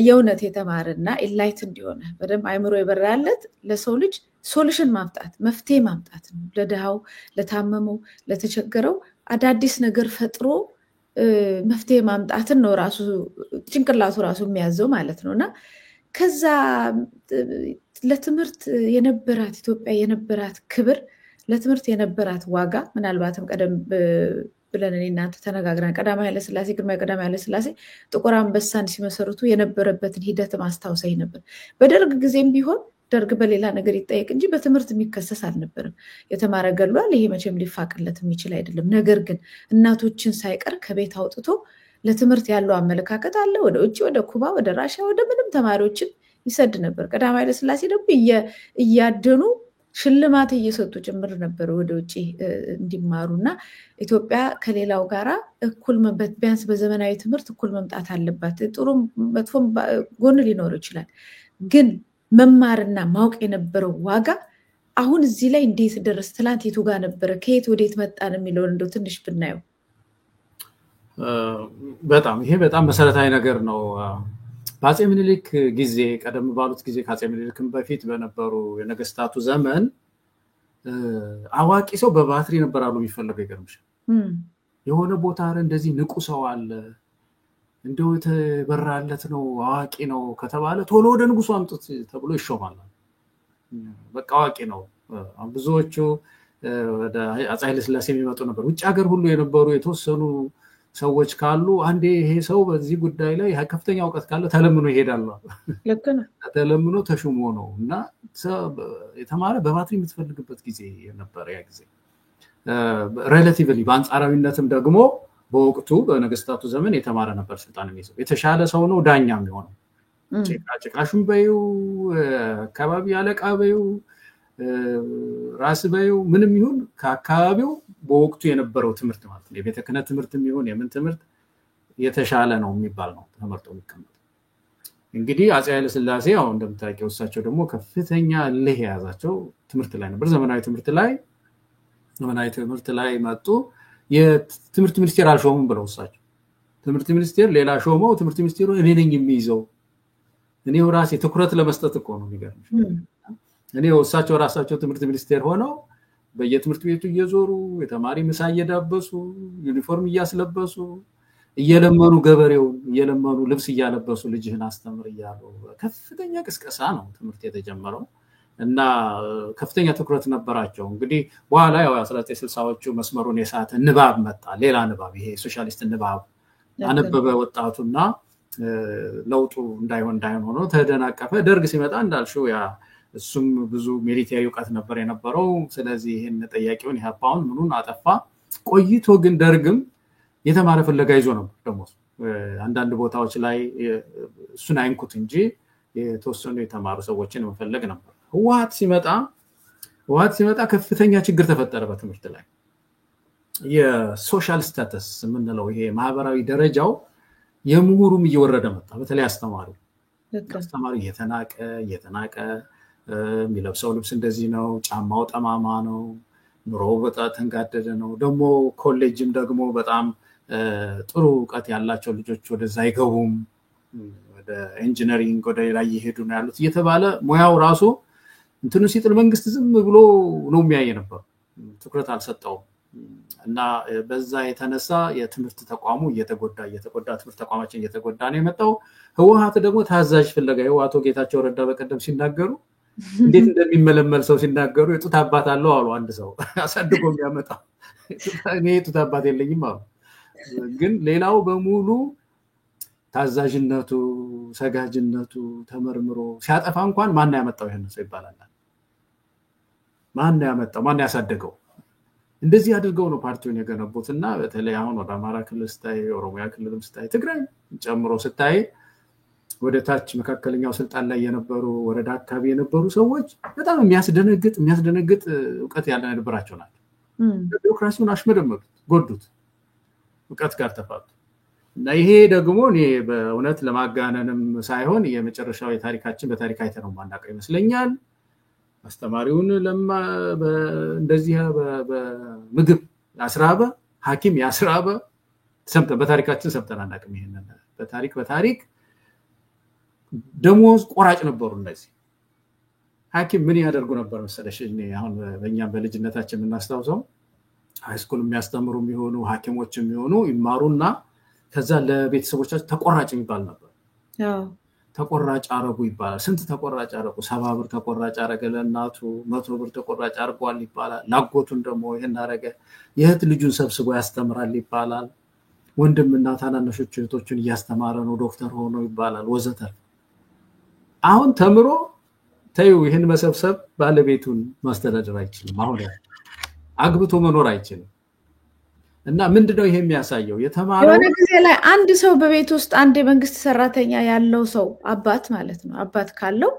የእውነት የተማረና ኢንላይት እንዲሆነ በደንብ አይምሮ የበራለት ለሰው ልጅ ሶሉሽን ማምጣት መፍትሄ ማምጣት ነው። ለድሃው፣ ለታመመው፣ ለተቸገረው አዳዲስ ነገር ፈጥሮ መፍትሄ ማምጣትን ነው ራሱ ጭንቅላቱ ራሱ የሚያዘው ማለት ነው። እና ከዛ ለትምህርት የነበራት ኢትዮጵያ የነበራት ክብር ለትምህርት የነበራት ዋጋ ምናልባትም ቀደም ብለን እኔ እናንተ ተነጋግረን ቀዳማዊ ኃይለ ሥላሴ ግርማዊ ቀዳማዊ ኃይለ ሥላሴ ጥቁር አንበሳን ሲመሰርቱ የነበረበትን ሂደት ማስታወሳይ ነበር። በደርግ ጊዜም ቢሆን ደርግ በሌላ ነገር ይጠየቅ እንጂ በትምህርት የሚከሰስ አልነበረም። የተማረ ገሏል፣ ይሄ መቼም ሊፋቅለት የሚችል አይደለም። ነገር ግን እናቶችን ሳይቀር ከቤት አውጥቶ ለትምህርት ያለው አመለካከት አለ። ወደ ውጭ፣ ወደ ኩባ፣ ወደ ራሽያ፣ ወደ ምንም ተማሪዎችን ይሰድ ነበር። ቀዳማዊ ኃይለ ሥላሴ ደግሞ እያደኑ ሽልማት እየሰጡ ጭምር ነበር ወደ ውጭ እንዲማሩ እና ኢትዮጵያ ከሌላው ጋራ እኩል ቢያንስ በዘመናዊ ትምህርት እኩል መምጣት አለባት። ጥሩም መጥፎም ጎን ሊኖር ይችላል። ግን መማርና ማወቅ የነበረው ዋጋ አሁን እዚህ ላይ እንዴት ደረስ? ትላንት የቱ ጋር ነበረ? ከየት ወዴት መጣን የሚለውን እንደው ትንሽ ብናየው። ይሄ በጣም መሰረታዊ ነገር ነው። በአፄ ምኒልክ ጊዜ ቀደም ባሉት ጊዜ ከአፄ ምኒልክም በፊት በነበሩ የነገስታቱ ዘመን አዋቂ ሰው በባትሪ ነበር አሉ የሚፈልገው። ይገርምሻል። የሆነ ቦታ እንደዚህ ንቁ ሰው አለ እንደው የተበራለት ነው አዋቂ ነው ከተባለ ቶሎ ወደ ንጉሱ አምጡት ተብሎ ይሾማል። በቃ አዋቂ ነው። ብዙዎቹ ወደ አፄ ኃይለ ሥላሴ የሚመጡ ነበር። ውጭ ሀገር ሁሉ የነበሩ የተወሰኑ ሰዎች ካሉ አንዴ ይሄ ሰው በዚህ ጉዳይ ላይ ከፍተኛ እውቀት ካለ ተለምኖ ይሄዳል። ልክ ነው። ተለምኖ ተሹሞ ነው እና የተማረ በባትሪ የምትፈልግበት ጊዜ ነበር ያ ጊዜ። ሬላቲቭሊ በአንጻራዊነትም ደግሞ በወቅቱ በነገስታቱ ዘመን የተማረ ነበር ስልጣን የሚይዘው። የተሻለ ሰው ነው ዳኛ የሚሆነው። ጭቃሹም በይው፣ አካባቢ አለቃ በይው፣ ራስ በይው፣ ምንም ይሁን ከአካባቢው በወቅቱ የነበረው ትምህርት ማለት ነው የቤተ ክህነት ትምህርት የሚሆን የምን ትምህርት የተሻለ ነው የሚባል ነው ተመርጦ የሚቀመጥ። እንግዲህ አፄ ኃይለ ሥላሴ ያው እንደምታውቂው እሳቸው ደግሞ ከፍተኛ እልህ የያዛቸው ትምህርት ላይ ነበር። ዘመናዊ ትምህርት ላይ መጡ። የትምህርት ሚኒስቴር አልሾሙም ብለው እሳቸው ትምህርት ሚኒስቴር ሌላ ሾመው ትምህርት ሚኒስቴሩ እኔ ነኝ የሚይዘው እኔው ራሴ ትኩረት ለመስጠት እኮ ነው የሚገርምሽ። እሳቸው ራሳቸው ትምህርት ሚኒስቴር ሆነው በየትምህርት ቤቱ እየዞሩ የተማሪ ምሳ እየዳበሱ ዩኒፎርም እያስለበሱ እየለመኑ ገበሬውን እየለመኑ ልብስ እያለበሱ ልጅህን አስተምር እያሉ ከፍተኛ ቅስቀሳ ነው ትምህርት የተጀመረው እና ከፍተኛ ትኩረት ነበራቸው። እንግዲህ በኋላ ያው 1960ዎቹ መስመሩን የሳተ ንባብ መጣ። ሌላ ንባብ፣ ይሄ ሶሻሊስት ንባብ አነበበ ወጣቱና ለውጡ እንዳይሆን ሆኖ ተደናቀፈ። ደርግ ሲመጣ እንዳልሽው ያ እሱም ብዙ ሚሊታሪ እውቀት ነበር የነበረው። ስለዚህ ይሄን ጠያቂውን ኢህአፓውን ምኑን አጠፋ። ቆይቶ ግን ደርግም የተማረ ፍለጋ ይዞ ነበር። ደግሞ አንዳንድ ቦታዎች ላይ እሱን አይንኩት እንጂ የተወሰኑ የተማሩ ሰዎችን መፈለግ ነበር። ህወሓት ሲመጣ ከፍተኛ ችግር ተፈጠረ በትምህርት ላይ። የሶሻል ስታተስ የምንለው ይሄ ማህበራዊ ደረጃው የምሁሩም እየወረደ መጣ። በተለይ አስተማሪው እየተናቀ የሚለብሰው ልብስ እንደዚህ ነው፣ ጫማው ጠማማ ነው፣ ኑሮው በጣም ተንጋደደ ነው። ደግሞ ኮሌጅም ደግሞ በጣም ጥሩ እውቀት ያላቸው ልጆች ወደዛ አይገቡም፣ ወደ ኢንጂነሪንግ ወደ ሌላ እየሄዱ ነው ያሉት እየተባለ ሙያው ራሱ እንትኑ ሲጥል መንግስት ዝም ብሎ ነው የሚያየ ነበር፣ ትኩረት አልሰጠውም። እና በዛ የተነሳ የትምህርት ተቋሙ እየተጎዳ ትምህርት ተቋማችን እየተጎዳ ነው የመጣው። ህወሓት ደግሞ ታዛዥ ፍለጋ ህወሓቱ ጌታቸው ረዳ በቀደም ሲናገሩ እንዴት እንደሚመለመል ሰው ሲናገሩ የጡት አባት አለው አሉ። አንድ ሰው አሳድጎ የሚያመጣው እኔ የጡት አባት የለኝም አሉ። ግን ሌላው በሙሉ ታዛዥነቱ ሰጋጅነቱ ተመርምሮ ሲያጠፋ እንኳን ማን ያመጣው ይሄን ሰው ይባላል። ማን ያመጣው ማን ያሳደገው እንደዚህ አድርገው ነው ፓርቲውን የገነቡትና በተለይ አሁን ወደ አማራ ክልል ስታይ ኦሮሚያ ክልል ስታይ ትግራይ ጨምሮ ስታይ ወደ ታች መካከለኛው ስልጣን ላይ የነበሩ ወረዳ አካባቢ የነበሩ ሰዎች በጣም የሚያስደነግጥ ዕውቀት ያለ ነበራቸው ናቸው ቢሮክራሲውን አሽመደመዱት ጎዱት ዕውቀት ጋር ተፋቱ እና ይሄ ደግሞ እኔ በእውነት ለማጋነንም ሳይሆን የመጨረሻው የታሪካችን በታሪክ አይተነው ማናቀው ይመስለኛል አስተማሪውን እንደዚህ በምግብ ያስራበ ሐኪም ያስራበ ሰምተን በታሪካችን ሰምተን አናቀም ይሄንን በታሪክ ደሞዝ ቆራጭ ነበሩ እነዚህ ሐኪም ምን ያደርጉ ነበር መሰለሽ እኔ አሁን በእኛም በልጅነታችን የምናስታውሰው ሃይስኩል የሚያስተምሩ የሚሆኑ ሐኪሞች የሚሆኑ ይማሩና ከዛ ለቤተሰቦቻቸው ተቆራጭ ይባል ነበር ተቆራጭ አረጉ ይባላል ስንት ተቆራጭ አረጉ 70 ብር ተቆራጭ አረገ ለእናቱ 100 ብር ተቆራጭ አርጓል ይባላል ላጎቱን ደግሞ ይሄን አረገ የህት ልጁን ሰብስቦ ያስተምራል ይባላል ወንድምና ታናናሾች እህቶችን ያስተማረ ነው ዶክተር ሆኖ ይባላል ወዘተ አሁን ተምሮ ታዩ ይሄን መሰብሰብ ባለቤቱን ማስተዳደር አይችልም አሁን አግብቶ መኖር አይችልም እና ምንድነው ይሄ የሚያሳየው የተማረው የሆነ ጊዜ ላይ አንድ ሰው በቤት ውስጥ አንድ የመንግስት ሰራተኛ ያለው ሰው አባት ማለት ነው አባት ካለው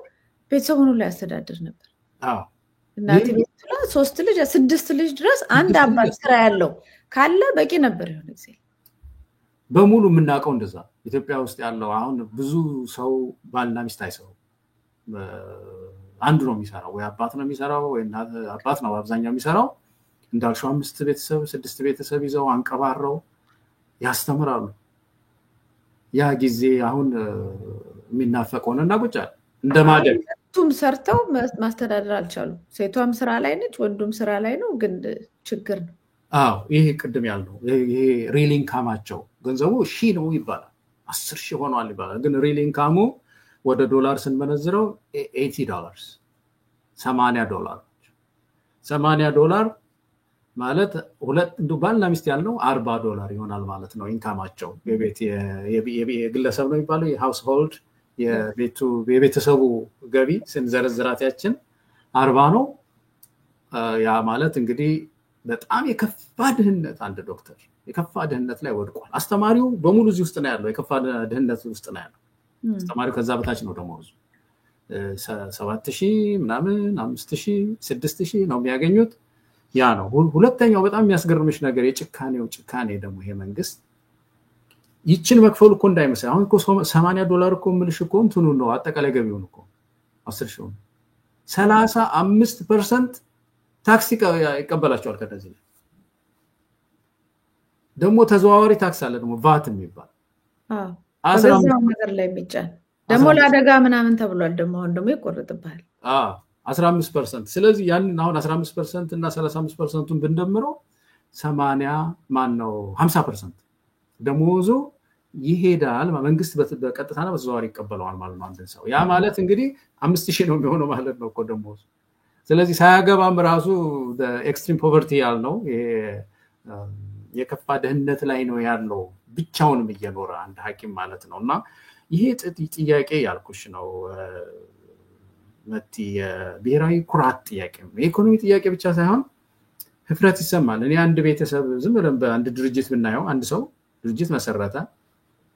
ቤተሰቡን ሁሉ ያስተዳድር ነበር እናት ቤት ላይ 3 ልጅ 6 ልጅ ድረስ አንድ አባት ስራ ያለው ካለ በቂ ነበር የሆነ ጊዜ በሙሉ ምናቀው እንደዛ ኢትዮጵያ ውስጥ ያለው አሁን ብዙ ሰው ባልና ሚስት አይሰሩ አንዱ ነው የሚሰራው ወይ አባት ነው የሚሰራው ወይ አባት ነው አብዛኛው የሚሰራው እንዳልሽው 5 ቤተሰብ 6 ቤተሰብ ይዘው አንቀባረው ያስተምራሉ ያ ጊዜ አሁን የሚናፈቀውና ቁጫል እንደማደግ ቱም ሰርተው ማስተዳደር አልቻሉ ሴቷም ስራ ላይ ነች ወንዱም ስራ ላይ ነው ግን ችግር ነው ይሄ ቅድም ያለው ይሄ ሪሊንግ ካማቸው ገንዘቡ ሺ ነው ይባላል 10,000 ሆኗል ይባላል ግን ሪሊንግ ካሙ ወደ ዶላር ስንመነዝረው $80 $80 ማለት ሁለት ባልና ሚስት ያለው $40 ይሆናል ማለት ነው ኢንካማቸው የግለሰብ ነው የሚባለው የሃውስሆልድ የቤተሰቡ ገቢ ስንዘረዝራታችን 40 ነው ያ ማለት እንግዲህ በጣም የከፋ ድህነት አንድ ዶክተር የከፋ ድህነት ላይ ወድቋል አስተማሪው በሙሉ እዚህ ውስጥ ነው ያለው የከፋ ድህነት ውስጥ ነው ያለው አስተማሪው ከዛ በታች ነው ደሞዙ 7,000 ምናምን 5,000 6,000 ነው የሚያገኙት ያ ነው ሁለተኛው በጣም የሚያስገርምሽ ነገር ጭካኔ ደግሞ ይሄ መንግስት ይችን መክፈል እኮ እንዳይመስል አሁን እኮ $80 እኮ ምልሽ እኮ እንትኑ ነው አጠቃላይ ገቢውን እኮ 10,000 35% ታክስ ይቀበላቸዋል ከነዚህ ደግሞ ተዘዋዋሪ ታክስ አለ ደግሞ ቫት የሚባል አዛው ነገር ላይ የሚጫን ደግሞ ለአደጋ ምናምን ተብሏል ደግሞ አሁን ደግሞ ይቆርጥባል 15% ስለዚህ ያንን አሁን 15% እና 35%ን ብንደምረው 80 ማን ነው 50% ደሞዙ ይሄዳል መንግስት በቀጥታና በተዘዋዋሪ ይቀበላል ማለት ነው አንድ ሰው ያ ማለት እንግዲህ 5,000 ነው የሚሆነው ማለት ነው እኮ ደሞዙ ስለዚህ ሳያገባም ራሱ ኤክስትሪም ፖቨርቲ ያልነው የከፋ ድህነት ላይ ነው ያለው ብቻውንም እየኖረ አንድ ሐኪም ማለት ነውና ይሄ ጥያቄ ያልኩሽ ነው መቲ የብሔራዊ ኩራት ጥያቄ ነው የኢኮኖሚ ጥያቄ ብቻ ሳይሆን ህፍረት ይሰማል እኔ አንድ ቤተሰብ ዝም ብለን በአንድ ድርጅት ብናየው አንድ ሰው ድርጅት መሰረተ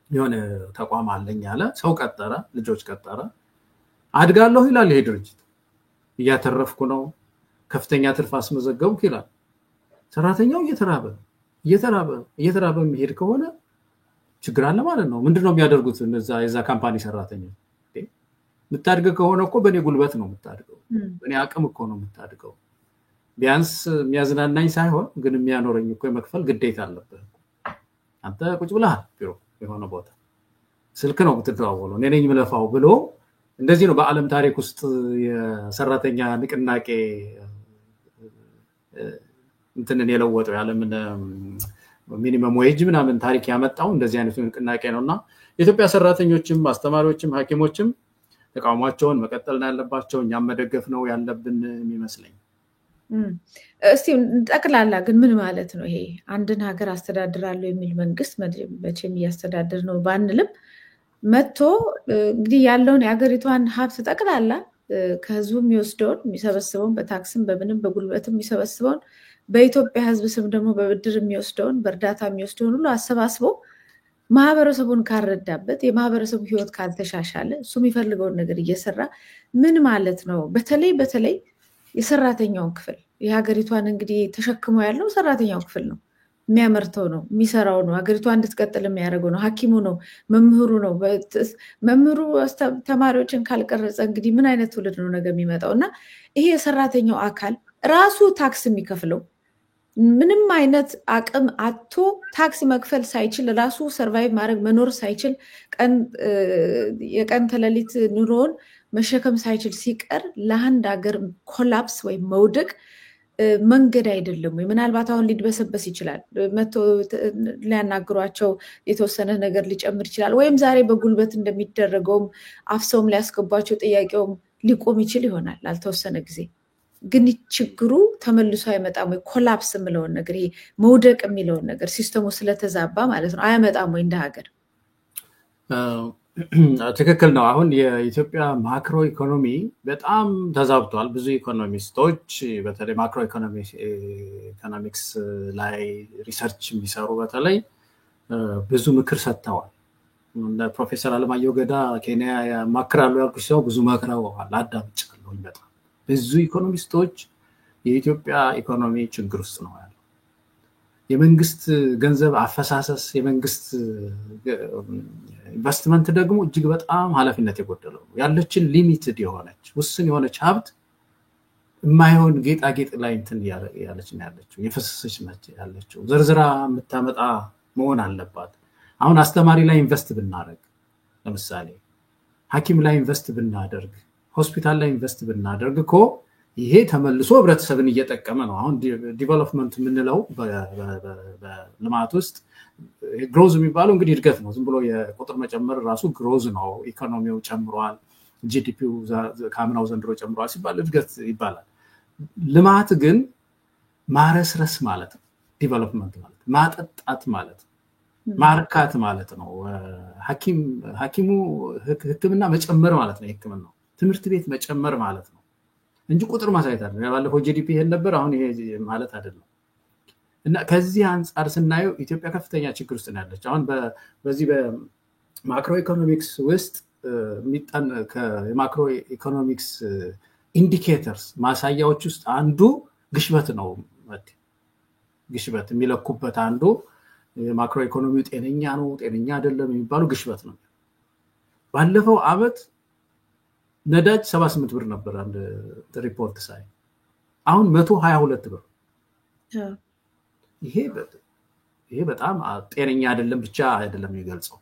የሆነ ተቋም አለኝ ያለ ሰው ቀጠረ ልጆች ቀጠረ አድጋለሁ ይላል ይሄ ድርጅት እያተረፍኩ ነው ከፍተኛ ትርፍ አስመዘገብኩ ይላል ሰራተኛው እየተራበ የሚሄድ ከሆነ ችግር አለ ማለት ነው ምንድነው የሚያደርጉት እነዛ የዛ ካምፓኒ ሰራተኞች ምታድገ ከሆነ እኮ በኔ ጉልበት ነው ምታድገው በኔ አቅም እኮ ነው ምታድገው ቢያንስ የሚያዝናናኝ ሳይሆን ግን የሚያኖረኝ እኮ የመክፈል ግዴታ አለበት አንተ ቁጭ ብለሃል ቢሮ የሆነ ቦታ ስልክ ነው የምትደዋወለው እኔ ነኝ ምለፋው ብሎ እንደዚህ ነው በአለም ታሪክ ውስጥ የሰራተኛ ንቅናቄ እንትንን የለወጠው ያለምን ሚኒመም ዌጅ ምናምን ታሪክ ያመጣው እንደዚህ አይነት ንቅናቄ ነውና የኢትዮጵያ ሰራተኞችም አስተማሪዎችም ሐኪሞችም ተቃውሟቸውን መቀጠል ያለባቸው እኛም መደገፍ ነው ያለብን የሚመስለኝ እስቲ ጠቅላላ ግን ምን ማለት ነው ይሄ አንድን ሀገር አስተዳድራለሁ የሚል መንግስት መቼም ያስተዳድር ነው ባንልም መጥቶ እንግዲህ ያለውን የሀገሪቷን ሀብት ጠቅላላ ከህዝቡ የሚወስደውን የሚሰበስበውን በታክስም በምንም በጉልበትም የሚሰበስበውን በኢትዮጵያ ህዝብ ስም ደግሞ በብድር የሚወስደውን በእርዳታ የሚወስደውን ሁሉ አሰባስበው ማህበረሰቡን ካረዳበት የማህበረሰቡ ህይወት ካልተሻሻለ እሱ የሚፈልገውን ነገር እየሰራ ምን ማለት ነው? በተለይ የሰራተኛውን ክፍል የሀገሪቷን እንግዲህ ተሸክሞ ያለው ሰራተኛው ክፍል ነው። የሚያመርተው ነው፣ የሚሰራው ነው፣ ሀገሪቷ እንድትቀጥል የሚያደርገው ነው፣ ሐኪሙ ነው፣ መምህሩ ነው። መምህሩ ተማሪዎችን ካልቀረጸ እንግዲህ ምን አይነት ትውልድ ነው ነገ የሚመጣው? እና ይሄ የሰራተኛው አካል ራሱ ታክስ የሚከፍለው ምንም አይነት አቅም አጥቶ ታክስ መክፈል ሳይችል ራሱ ሰርቫይቭ ማድረግ መኖር ሳይችል የቀን ተሌሊት ኑሮውን መሸከም ሳይችል ሲቀር ለአንድ ሀገር ኮላፕስ ወይም መውደቅ መንገድ አይደለም ወይ? ምናልባት አሁን ሊድበሰበስ ይችላል፣ መቶ ሊያናግሯቸው የተወሰነ ነገር ሊጨምር ይችላል፣ ወይም ዛሬ በጉልበት እንደሚደረገውም አፍሰውም ሊያስገቧቸው ጥያቄውም ሊቆም ይችል ይሆናል ላልተወሰነ ጊዜ። ግን ችግሩ ተመልሶ አይመጣም ወይ? ኮላፕስ የሚለውን ነገር ይሄ መውደቅ የሚለውን ነገር ሲስተሙ ስለተዛባ ማለት ነው አይመጣም ወይ እንደ ሀገር? ትክክል ነው። አሁን የኢትዮጵያ ማክሮ ኢኮኖሚ በጣም ተዛብቷል። ብዙ ኢኮኖሚስቶች በተለይ ማክሮ ኢኮኖሚክስ ላይ ሪሰርች የሚሰሩ በተለይ ብዙ ምክር ሰጥተዋል። ፕሮፌሰር አለማየሁ ገዳ ኬንያ ያማክራሉ ያልኩሽ ሰው ብዙ መክረዋል፣ አዳምጫለሁኝ። በጣም ብዙ ኢኮኖሚስቶች የኢትዮጵያ ኢኮኖሚ ችግር ውስጥ ነው ያለው። የመንግስት ገንዘብ አፈሳሰስ፣ የመንግስት ኢንቨስትመንት ደግሞ እጅግ በጣም ኃላፊነት የጎደለው ያለችን ሊሚትድ የሆነች ውስን የሆነች ሀብት የማይሆን ጌጣጌጥ ላይ እንትን ያለች ነው ያለችው፣ የፈሰሰች ነች ያለችው። ዘርዝራ የምታመጣ መሆን አለባት። አሁን አስተማሪ ላይ ኢንቨስት ብናደርግ፣ ለምሳሌ ሐኪም ላይ ኢንቨስት ብናደርግ፣ ሆስፒታል ላይ ኢንቨስት ብናደርግ እኮ ይሄ ተመልሶ ህብረተሰብን እየጠቀመ ነው። አሁን ዲቨሎፕመንት የምንለው በልማት ውስጥ ግሮዝ የሚባለው እንግዲህ እድገት ነው። ዝም ብሎ የቁጥር መጨመር ራሱ ግሮዝ ነው። ኢኮኖሚው ጨምሯል፣ ጂዲፒው ከአምናው ዘንድሮ ጨምሯል ሲባል እድገት ይባላል። ልማት ግን ማረስረስ ማለት ነው። ዲቨሎፕመንት ማለት ማጠጣት ማለት ነው፣ ማርካት ማለት ነው። ሐኪሙ ህክምና መጨመር ማለት ነው። ህክምናው ትምህርት ቤት መጨመር ማለት ነው እንጂ ቁጥር ማሳየት አይደለም። ያባለፈው ጂዲፒ ይሄን ነበር፣ አሁን ይሄ ማለት አይደለም። እና ከዚህ አንፃር ስናየው ኢትዮጵያ ከፍተኛ ችግር ውስጥ ነው ያለች። አሁን በዚህ በማክሮ ኢኮኖሚክስ ውስጥ የሚጣን ከማክሮ ኢኮኖሚክስ ኢንዲኬተርስ ማሳያዎች ውስጥ አንዱ ግሽበት ነው። ግሽበት የሚለኩበት አንዱ የማክሮ ኢኮኖሚው ጤነኛ ነው ጤነኛ አይደለም የሚባሉ ግሽበት ነው። ባለፈው አመት ነዳጅ 78 ብር ነበር አንድ ሪፖርት ሳይ፣ አሁን 122 ብር። ይሄ በጣም ጤነኛ አይደለም ብቻ አይደለም የሚገልጸው፣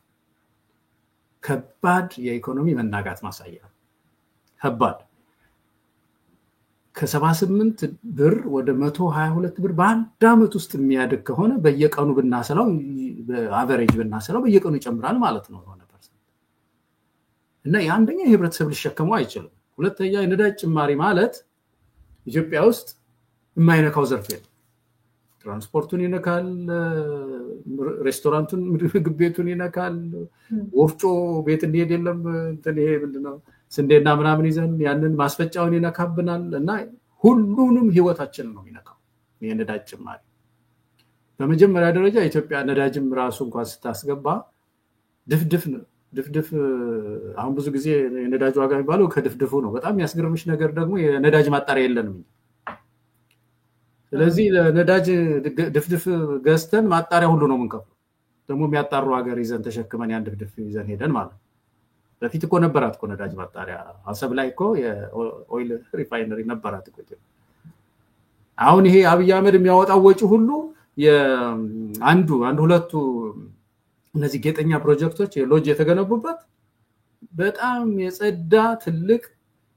ከባድ የኢኮኖሚ መናጋት ማሳያ። ከባድ ከ78 ብር ወደ 122 ብር በአንድ አመት ውስጥ የሚያድግ ከሆነ በየቀኑ ብናሰላው በአቨሬጅ ብናሰላው በየቀኑ ይጨምራል ማለት ነው ሆነ ፐርሰንት። እና የአንደኛ የህብረተሰብ ሊሸከሙ አይችልም። ሁለተኛ የነዳጅ ጭማሪ ማለት ኢትዮጵያ ውስጥ የማይነካው ዘርፍ የለም። ትራንስፖርቱን ይነካል፣ ሬስቶራንቱን ምግብ ቤቱን ይነካል፣ ወፍጮ ቤት እንዲሄድ የለም እንትን ይሄ ምንድነው ስንዴና ምናምን ይዘን ያንን ማስፈጫውን ይነካብናል። እና ሁሉንም ህይወታችንን ነው የሚነካው የነዳጅ ጭማሪ። በመጀመሪያ ደረጃ ኢትዮጵያ ነዳጅም ራሱ እንኳን ስታስገባ ድፍድፍ አሁን ብዙ ጊዜ የነዳጅ ዋጋ የሚባለው ከድፍድፉ ነው። በጣም የሚያስገርምሽ ነገር ደግሞ የነዳጅ ማጣሪያ የለንም። ስለዚህ ለነዳጅ ድፍድፍ ገዝተን ማጣሪያ ሁሉ ነው የምንከፍለው። ደግሞ የሚያጣሩ ሀገር ይዘን ተሸክመን ያን ድፍድፍ ይዘን ሄደን ማለት ነው። በፊት እኮ ነበራት እኮ ነዳጅ ማጣሪያ አሰብ ላይ እኮ የኦይል ሪፋይነሪ ነበራት እኮ። አሁን ይሄ አብይ አህመድ የሚያወጣው ወጪ ሁሉ አንዱ ሁለቱ እነዚህ ጌጠኛ ፕሮጀክቶች የሎጅ የተገነቡበት በጣም የጸዳ ትልቅ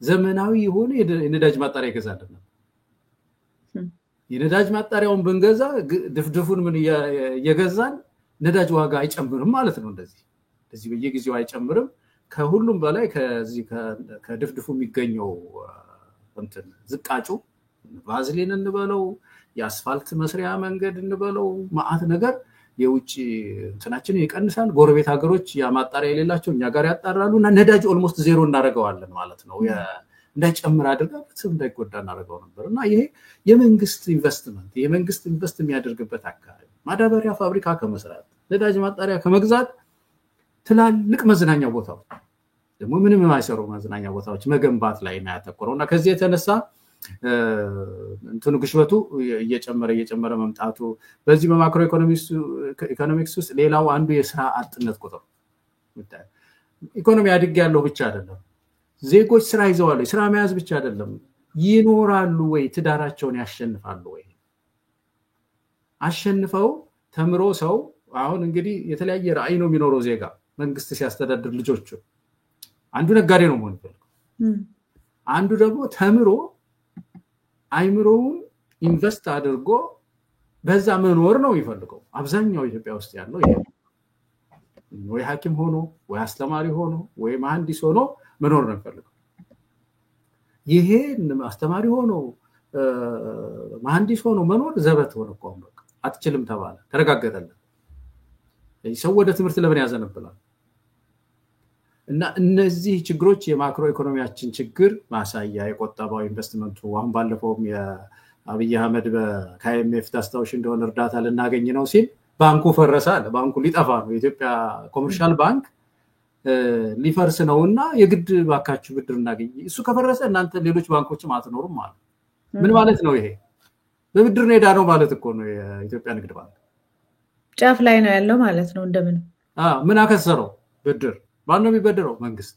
ዘመናዊ የሆነ የነዳጅ ማጣሪያ ይገዛልን ነበር። የነዳጅ ማጣሪያውን ብንገዛ ድፍድፉን ምን እየገዛን ነዳጅ ዋጋ አይጨምርም ማለት ነው። እንደዚህ በየጊዜው አይጨምርም። ከሁሉም በላይ ከዚህ ከድፍድፉ የሚገኘው እንትን ዝቃጩ ቫዝሊን እንበለው የአስፋልት መስሪያ መንገድ እንበለው ማአት ነገር የውጭ እንትናችንን ይቀንሳል። ጎረቤት ሀገሮች ያ ማጣሪያ የሌላቸው እኛ ጋር ያጣራሉ እና ነዳጅ ኦልሞስት ዜሮ እናደርገዋለን ማለት ነው። እንዳይጨምር አድርጋ ህብረተሰብ እንዳይጎዳ እናደርገው ነበር እና ይሄ የመንግስት ኢንቨስት የሚያደርግበት አካባቢ ማዳበሪያ ፋብሪካ ከመስራት ነዳጅ ማጣሪያ ከመግዛት ትላልቅ መዝናኛ ቦታዎች ደግሞ ምንም የማይሰሩ መዝናኛ ቦታዎች መገንባት ላይ ነው ያተኮረውና ከዚህ የተነሳ እንትኑ ግሽበቱ እየጨመረ መምጣቱ በዚህ በማክሮ ኢኮኖሚክስ ውስጥ ሌላው አንዱ የስራ አጥነት ቁጥር ኢኮኖሚ አድግ ያለው ብቻ አይደለም ዜጎች ስራ ይዘዋል ስራ መያዝ ብቻ አይደለም ይኖራሉ ወይ ትዳራቸውን ያሸንፋሉ ወይ አሸንፈው ተምሮ ሰው አሁን እንግዲህ የተለያየ ራዕይ ነው የሚኖረው ዜጋ መንግስት ሲያስተዳድር ልጆቹ አንዱ ነጋዴ ነው መሆን ይፈልጋል አንዱ ደግሞ ተምሮ አይምሮውን ኢንቨስት አድርጎ በዛ መኖር ነው ይፈልገው አብዛኛው ኢትዮጵያ ውስጥ ያለው ይሄ ወይ ሐኪም ሆኖ ወይ አስተማሪ ሆኖ ወይ መሐንዲስ ሆኖ መኖር ነው ይፈልገው ይሄ አስተማሪ ሆኖ መሐንዲስ ሆኖ መኖር ዘበት ሆነ ቆም በቃ አትችልም ተባለ ተረጋገጠለት ሰው ወደ ትምህርት ለምን ያዘነብላል እና እነዚህ ችግሮች የማክሮ ኢኮኖሚያችን ችግር ማሳያ የቆጠባው ኢንቨስትመንቱ አሁን ባለፈውም የአብይ አህመድ በካይኤምኤፍ ታስታውሽ እንደሆነ እርዳታ ልናገኝ ነው ሲል ባንኩ ፈረሰ አለ ባንኩ ሊጠፋ ነው የኢትዮጵያ ኮመርሻል ባንክ ሊፈርስ ነውና የግድ ባካችሁ ብድር እናገኝ እሱ ከፈረሰ እናንተ ሌሎች ባንኮችም አትኖሩም ማለት ምን ማለት ነው ይሄ በብድር ነው ሄዳነው ማለት እኮ ነው የኢትዮጵያ ንግድ ባንክ ጫፍ ላይ ነው ያለው ማለት ነው እንደምን ምን አከሰረው ብድር ማን ነው የሚበደረው መንግስት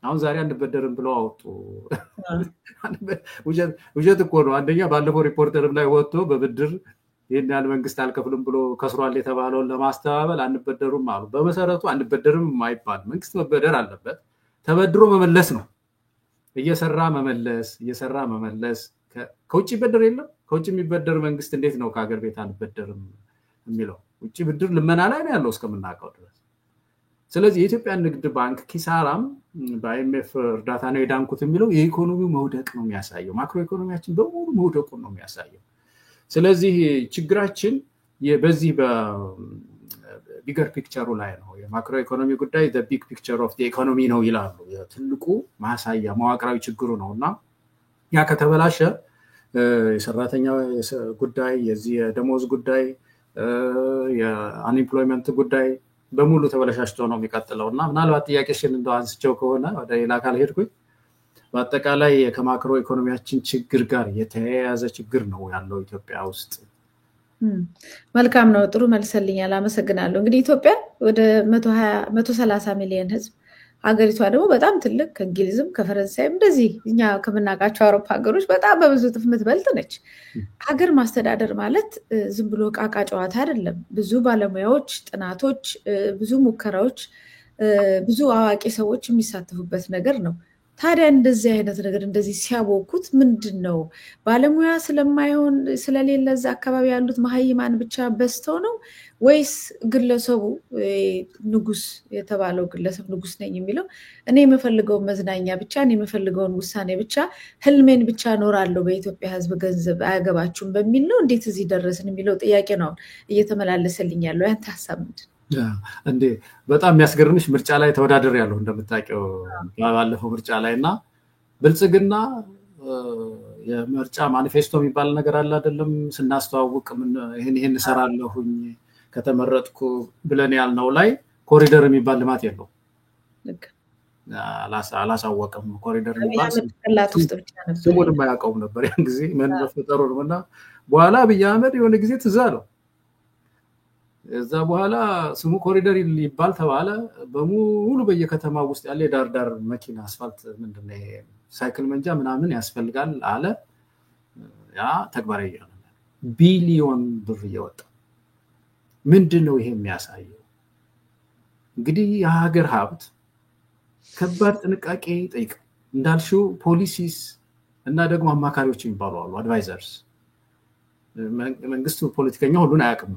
አሁን ዛሬ አንበደርም ብለው አወጡ ውጀት እኮ ነው አንደኛ ባለፈው ሪፖርተርም ላይ ወጥቶ በብድር ይሄን ያህል መንግስት አልከፍልም ብሎ ከስሯል የተባለውን ለማስተባበል አንበደሩም አሉ በመሰረቱ አንበደርም የማይባል መንግስት መበደር አለበት ተበድሮ መመለስ ነው እየሰራ መመለስ ከውጭ ይበደር የለም ከውጭ የሚበደር መንግስት እንዴት ነው ከሀገር ቤት አንበደርም የሚለው ውጭ ብድር ልመና ላይ ነው ያለው እስከምናውቀው ድረስ ስለዚህ የኢትዮጵያ ንግድ ባንክ ኪሳራም በአይኤምኤፍ እርዳታ ነው የዳንኩት የሚለው የኢኮኖሚው መውደቅ ነው የሚያሳየው ማክሮ ኢኮኖሚያችን በሙሉ መውደቁን ነው የሚያሳየው ስለዚህ ችግራችን በዚህ በቢገር ፒክቸሩ ላይ ነው የማክሮ ኢኮኖሚ ጉዳይ the big picture of the economy ነው ይላሉ የትልቁ ማሳያ መዋቅራዊ ችግሩ ነውና ያ ከተበላሸ የሰራተኛ ጉዳይ የዚህ የደሞዝ ጉዳይ የአንኤምፕሎይመንት ጉዳይ በሙሉ ተበላሽቶ ነው የሚቀጥለውና ምናልባት ጥያቄሽን እንደው አንስቸው ከሆነ ወደ ሌላ አካል ሄድኩኝ በአጠቃላይ ከማክሮ ኢኮኖሚያችን ችግር ጋር የተያያዘ ችግር ነው ያለው ኢትዮጵያ ውስጥ መልካም ነው ጥሩ መልሰልኛል አመሰግናለሁ እንግዲህ ኢትዮጵያ ወደ 130 ሚሊዮን ህዝብ ሀገሪቷ ደግሞ በጣም ትልቅ ከእንግሊዝም ከፈረንሳይም እንደዚህ እኛ ከምናውቃቸው አውሮፓ ሀገሮች በጣም በብዙ እጥፍ የምትበልጥ ነች ሀገር ማስተዳደር ማለት ዝም ብሎ ቃቃ ጨዋታ አይደለም ብዙ ባለሙያዎች ጥናቶች ብዙ ሙከራዎች ብዙ አዋቂ ሰዎች የሚሳተፉበት ነገር ነው ታዲያ እንደዚህ አይነት ነገር እንደዚህ ሲያቦኩት ምንድነው ባለሙያ ስለማይሆን ስለሌለ እዛ አካባቢ ያሉት መሀይማን ብቻ በስተው ነው ወይስ ግለሰቡ ንጉስ የተባለው ግለሰብ ንጉስ ነኝ የሚለው እኔ የምፈልገው መዝናኛ ብቻ እኔ የምፈልገውን ውሳኔ ብቻ ህልሜን ብቻ ኖራለሁ በኢትዮጵያ ህዝብ ገንዘብ አያገባችሁም በሚል ነው እንዴት እዚህ ደረስን የሚለው ጥያቄ ነው እየተመላለሰልኝ ያለው ያንተ ሐሳብ ምንድን እንዴ በጣም የሚያስገርምሽ ምርጫ ላይ ተወዳደር ያለው እንደምታውቀው ባለፈው ምርጫ ላይና ብልጽግና የምርጫ ማኒፌስቶ የሚባል ነገር አለ አይደለም ስናስተዋውቅ ምን ይሄን እሰራለሁኝ ከተመረጥኩ ብለን ያልነው ላይ ኮሪደር የሚባል ልማት የለው ልክ አላሳወቀም ኮሪደር የሚባል ስሙን የማያውቀውም ነበር ያን ጊዜ ምን በፈጠሩ ነውና በኋላ አብይ አህመድ የሆነ ጊዜ ትዝ አለው እዛ በኋላ ስሙ ኮሪደር ይባል ተባለ በሙሉ በየከተማው ውስጥ ያለ ዳርዳር መኪና አስፋልት ምንድነው ሳይክል መንጃ ምናምን ያስፈልጋል አለ ያ ተግባራዊ ያለ ቢሊዮን ብር እየወጣ ምንድነው ይሄ የሚያሳየው እንግዲህ የሀገር ሀብት ከባድ ጥንቃቄ ይጠይቅ እንዳልሽው ፖሊሲስ እና ደግሞ አማካሪዎች የሚባሉ አሉ አድቫይዘርስ መንግስቱ ፖለቲከኛ ሁሉን አያውቅም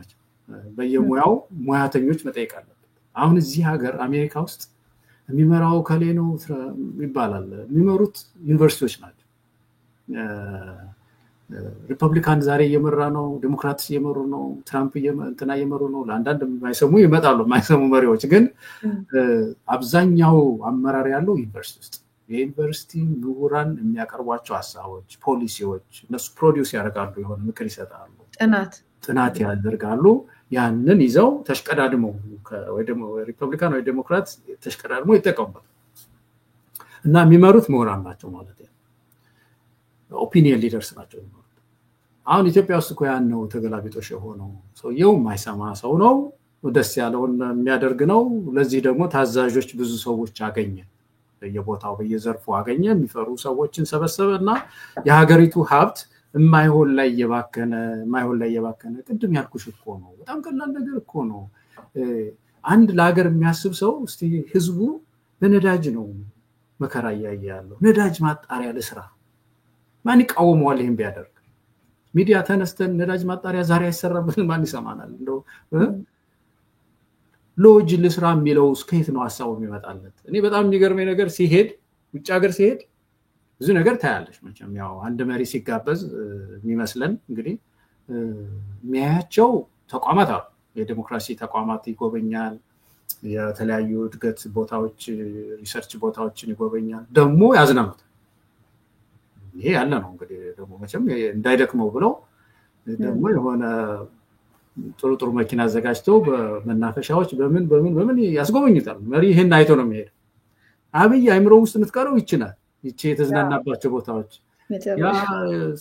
በየሙያው ሙያተኞች መጠየቅ አለበት አሁን እዚህ ሀገር አሜሪካ ውስጥ የሚመራው ከሌኖ ይባላል የሚመሩት ዩኒቨርሲቲዎች ናቸው ሪፐብሊካን ዛሬ እየመራ ነው ዲሞክራትስ እየመሩ ነው ትራምፕ እየመሩ ነው ለአንዳንድ የማይሰሙ ይመጣሉ የማይሰሙ መሪዎች ግን አብዛኛው አመራር ያለው ዩኒቨርሲቲ ውስጥ የዩኒቨርሲቲ ምሁራን የሚያቀርቧቸው ሀሳቦች ፖሊሲዎች እነሱ ፕሮዲውስ ያደርጋሉ የሆነ ምክር ይሰጣሉ ጥናት ያደርጋሉ ያንን ይዘው ተሽቀዳድመው ወይ ደግሞ ሪፐብሊካን ወይ ዴሞክራት ተሽቀዳድመው ይጠቀሙበት እና የሚመሩት ምሁራን ናቸው ማለት ነው ኦፒኒየን ሊደርስ ናቸው አሁን ኢትዮጵያ ውስጥ እኮ ያን ነው ተገላቢጦሽ የሆነው ሰውየው የማይሰማ ሰው ነው ደስ ያለውን የሚያደርግ ነው ለዚህ ደግሞ ታዛዦች ብዙ ሰዎች አገኘ በየቦታው በየዘርፉ አገኘ የሚፈሩ ሰዎችን ሰበሰበና የሀገሪቱ ሀብት የማይሆን ላይ የባከነ ቅድም ያልኩሽ እኮ ነው በጣም ቀላል ነገር እኮ ነው አንድ ለሀገር የሚያስብ ሰው እስቲ ህዝቡ በነዳጅ ነው መከራ ያያያለው ነዳጅ ማጣሪያ ለስራ ማን ይቃወመዋል ይሄን ቢያደርግ ሚዲያ ተነስተን ነዳጅ ማጣሪያ ዛሬ አይሰራብን ማን ይሰማናል እንደው ሎጅ ለስራ የሚለው ስኬት ነው ሐሳቡ የሚመጣለት እኔ በጣም የሚገርመኝ ነገር ሲሄድ ውጭ ሀገር ሲሄድ ብዙ ነገር ታያለሽ መቼም ያው አንድ መሪ ሲጋበዝ የሚመስለን እንግዲህ የሚያያቸው ተቋማት አሉ የዲሞክራሲ ተቋማት ይጎበኛል የተለያዩ እድገት ቦታዎች ሪሰርች ቦታዎችን ይጎበኛል ደግሞ ያዝናኑት ይሄ ያለ ነው እንግዲህ ደግሞ መቼም እንዳይደክመው ብለው ደግሞ የሆነ ጥሩ መኪና አዘጋጅተው በመናፈሻዎች በምን ያስጎበኙታል መሪ ይሄን አይቶ ነው የሚሄድ አብይ አይምሮ ውስጥ ምትቀረው ይችላል ይቺ የተዝናናባቸው ቦታዎች ያ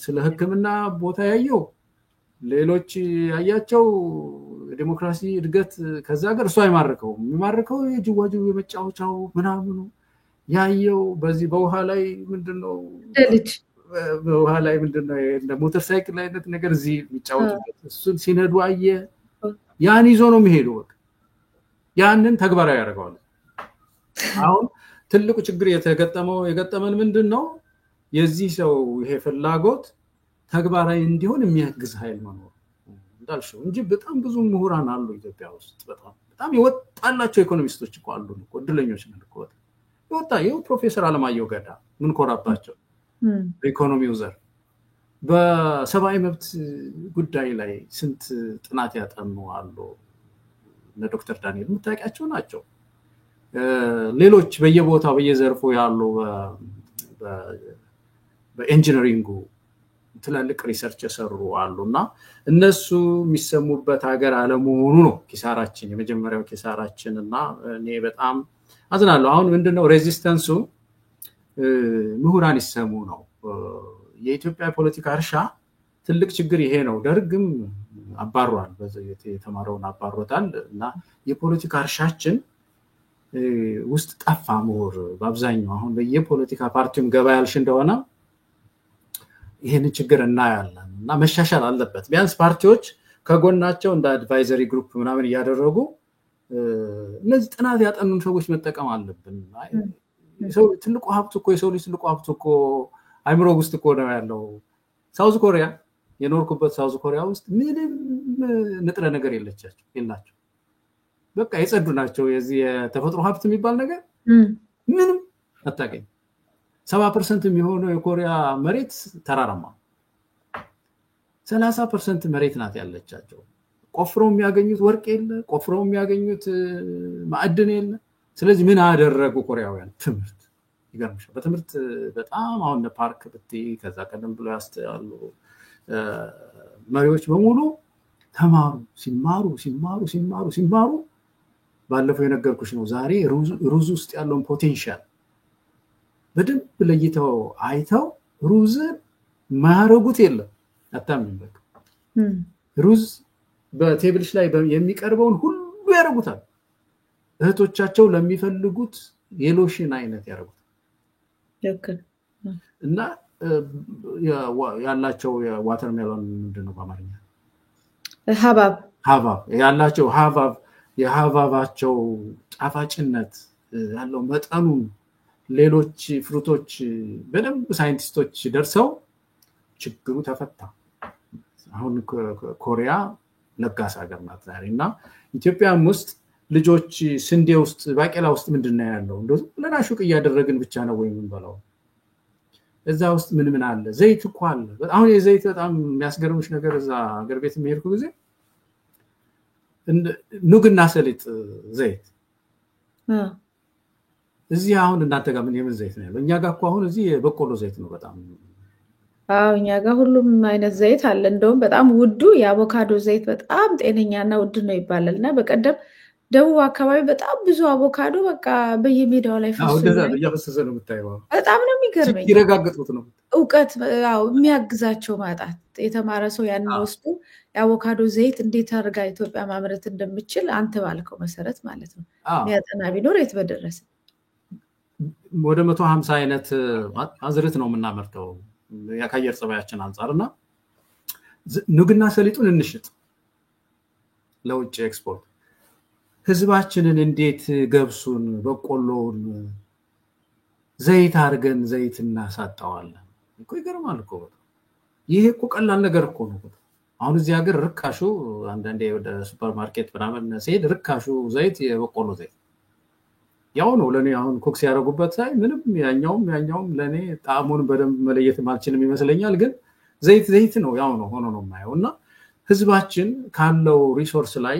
ስለ ህክምና ቦታ ያየው ሌሎች ያያቸው ዲሞክራሲ እድገት ከዛ ሀገር እሱ አይማርከው የሚማርከው የጅዋጁ የመጫወቻው ምናምኑ ያየው በዚህ በውሃ ላይ ምንድነው በውሃ ላይ ምንድነው እንደ ሞተር ሳይክል አይነት ነገር እዚህ የሚጫወቱበት እሱን ሲነዱ አየ ያን ይዞ ነው የሚሄደው በቃ ያንን ተግባራዊ ያደርጋል አሁን ትልቁ ችግር የገጠመን ምንድነው የዚህ ሰው ይሄ ፍላጎት ተግባራዊ እንዲሆን የሚያግዝ ኃይል መኖር እንዳልሽው እንጂ በጣም ብዙ ምሁራን አሉ ኢትዮጵያ ውስጥ በጣም ይወጣላቸው ኢኮኖሚስቶች እኮ አሉ እኮ ድለኞች ነን እኮ ይወጣው ፕሮፌሰር አለማየሁ ገዳ ምን ኮራባቸው በኢኮኖሚው ዘር በሰብአዊ መብት ጉዳይ ላይ ስንት ጥናት ያጠኑ አሉ ለዶክተር ዳንኤል ምታቂያቸው ናቸው ሌሎች በየቦታው በየዘርፉ ያሉ በኢንጂነሪንጉ ትላልቅ ሪሰርች የሰሩ አሉና እነሱ የሚሰሙበት ሀገር አለመሆኑ ነው ኪሳራችን የመጀመሪያው ኪሳራችንና እኔ በጣም አዝናለሁ አሁን ምንድነው ሬዚስተንሱ ምሁራን ይሰሙ ነው የኢትዮጵያ ፖለቲካ እርሻ ትልቅ ችግር ይሄ ነው ደርግም አባሯል የተማረውን አባሮታል እና የፖለቲካ እርሻችን ውስጥ ጠፋ ምሁር በአብዛኛው አሁን በየፖለቲካ ፓርቲውም ገባ ያልሽ እንደሆነ ይሄን ችግር እናያለን እና መሻሻል አለበት ቢያንስ ፓርቲዎች ከጎናቸው እንደ አድቫይዘሪ ግሩፕ ምናምን ያደረጉ እነዚህ ጥናት ያጠኑን ሰዎች መጠቀም አለብን ሰው ትልቁ ሀብት እኮ የሰው ልጅ ትልቁ ሀብት እኮ አይምሮ ውስጥ እኮ ነው ያለው ሳውዝ ኮሪያ የኖርኩበት ሳውዝ ኮሪያ ውስጥ ምንም ንጥረ ነገር የላቸው በቃ የጸዱ ናቸው የዚህ የተፈጥሮ ሀብት የሚባል ነገር ምንም አታገኝ 70% የሚሆነው የኮሪያ መሬት ተራራማ 30% መሬት ናት ያለቻቸው ቆፍረው የሚያገኙት ወርቅ የለ ቆፍረው የሚያገኙት ማዕድን የለ ስለዚህ ምን አደረጉ ኮሪያውያን ትምህርት ይገርምሻል በትምህርት በጣም አሁን ፓርክ ብትይ ከዛ ቀደም ብሎ ያስተያሉ መሪዎች በሙሉ ተማሩ ሲማሩ ባለፈው የነገርኩሽ ነው ዛሬ ሩዝ ውስጥ ያለውን ፖቴንሻል በደንብ ለይተው አይተው ሩዝን ማያረጉት የለም አታምንም በቃ ሩዝ በቴብልሽ ላይ የሚቀርበውን ሁሉ ያረጉታል እህቶቻቸው ለሚፈልጉት የሎሽን አይነት ያረጉት እና ያላቸው የዋተርሜሎን ምንድነው በአማርኛ ሀባብ ያላቸው የሀባባቸው ጣፋጭነት ያለው መጠኑ ሌሎች ፍሩቶች በደንብ ሳይንቲስቶች ደርሰው ችግሩ ተፈታ አሁን ኮሪያ ለጋስ ሀገር ናት ዛሬና ኢትዮጵያም ውስጥ ልጆች ስንዴ ውስጥ ባቄላ ውስጥ ምንድነው ያለው እንደው ለናሹቅ እያደረግን ብቻ ነው ወይ ምን በለው እዛ ውስጥ ምን አለ ዘይት እኮ አለ አሁን የዘይት በጣም የሚያስገርምሽ ነገር እዛ ሀገር ቤት የሚሄድኩ ጊዜ ኑግና ሰሊጥ ዘይት እዚህ አሁን እናንተ ጋር ምን የምን ዘይት ነው ያለው? እኛ ጋር እኮ አሁን እዚህ የበቆሎ ዘይት ነው በጣም። አዎ እኛ ጋር ሁሉም አይነት ዘይት አለ። እንደውም በጣም ውዱ የአቮካዶ ዘይት በጣም ጤነኛና ውድ ነው ይባላል። እና በቀደም ደቡብ አካባቢ በጣም ብዙ አቮካዶ በቃ በየሜዳው ላይ እያፈሰሰ ነው የምታየው። በጣም ነው የሚገርመኝ። ይረጋግጡት ነው እውቀት የሚያግዛቸው ማጣት። የተማረ ሰው ያንን ወስዶ የአቮካዶ ዘይት እንዴት አድርጋ ኢትዮጵያ ማምረት እንደምችል አንተ ባልከው መሰረት ማለት ነው የሚያጠና ቢኖር የት በደረሰ። ወደ 150 አይነት አዝርት ነው የምናመርተው የአየር ጸባያችን አንፃርና ኑግና ሰሊጡን እንሽጥ ለውጭ ኤክስፖርት። ህዝባችንን እንዴት ገብሱን በቆሎውን ዘይት አድርገን ዘይት እናሳጣዋለን እኮ። ይገርማል እኮ። ይሄ እኮ ቀላል ነገር እኮ ነው። አሁን እዚህ ሀገር ርካሹ አንዳንዴ ወደ ሱፐርማርኬት ምናምን ሲሄድ ርካሹ ዘይት የበቆሎ ዘይት ያው ነው ለኔ። አሁን ኮክስ ያደረጉበት ሳይ ምንም ያኛውም ለኔ ጣዕሙን በደንብ መለየት ማልችልም ይመስለኛል። ግን ዘይት ነው ያው ነው ሆኖ ነው የማየው። እና ህዝባችን ካለው ሪሶርስ ላይ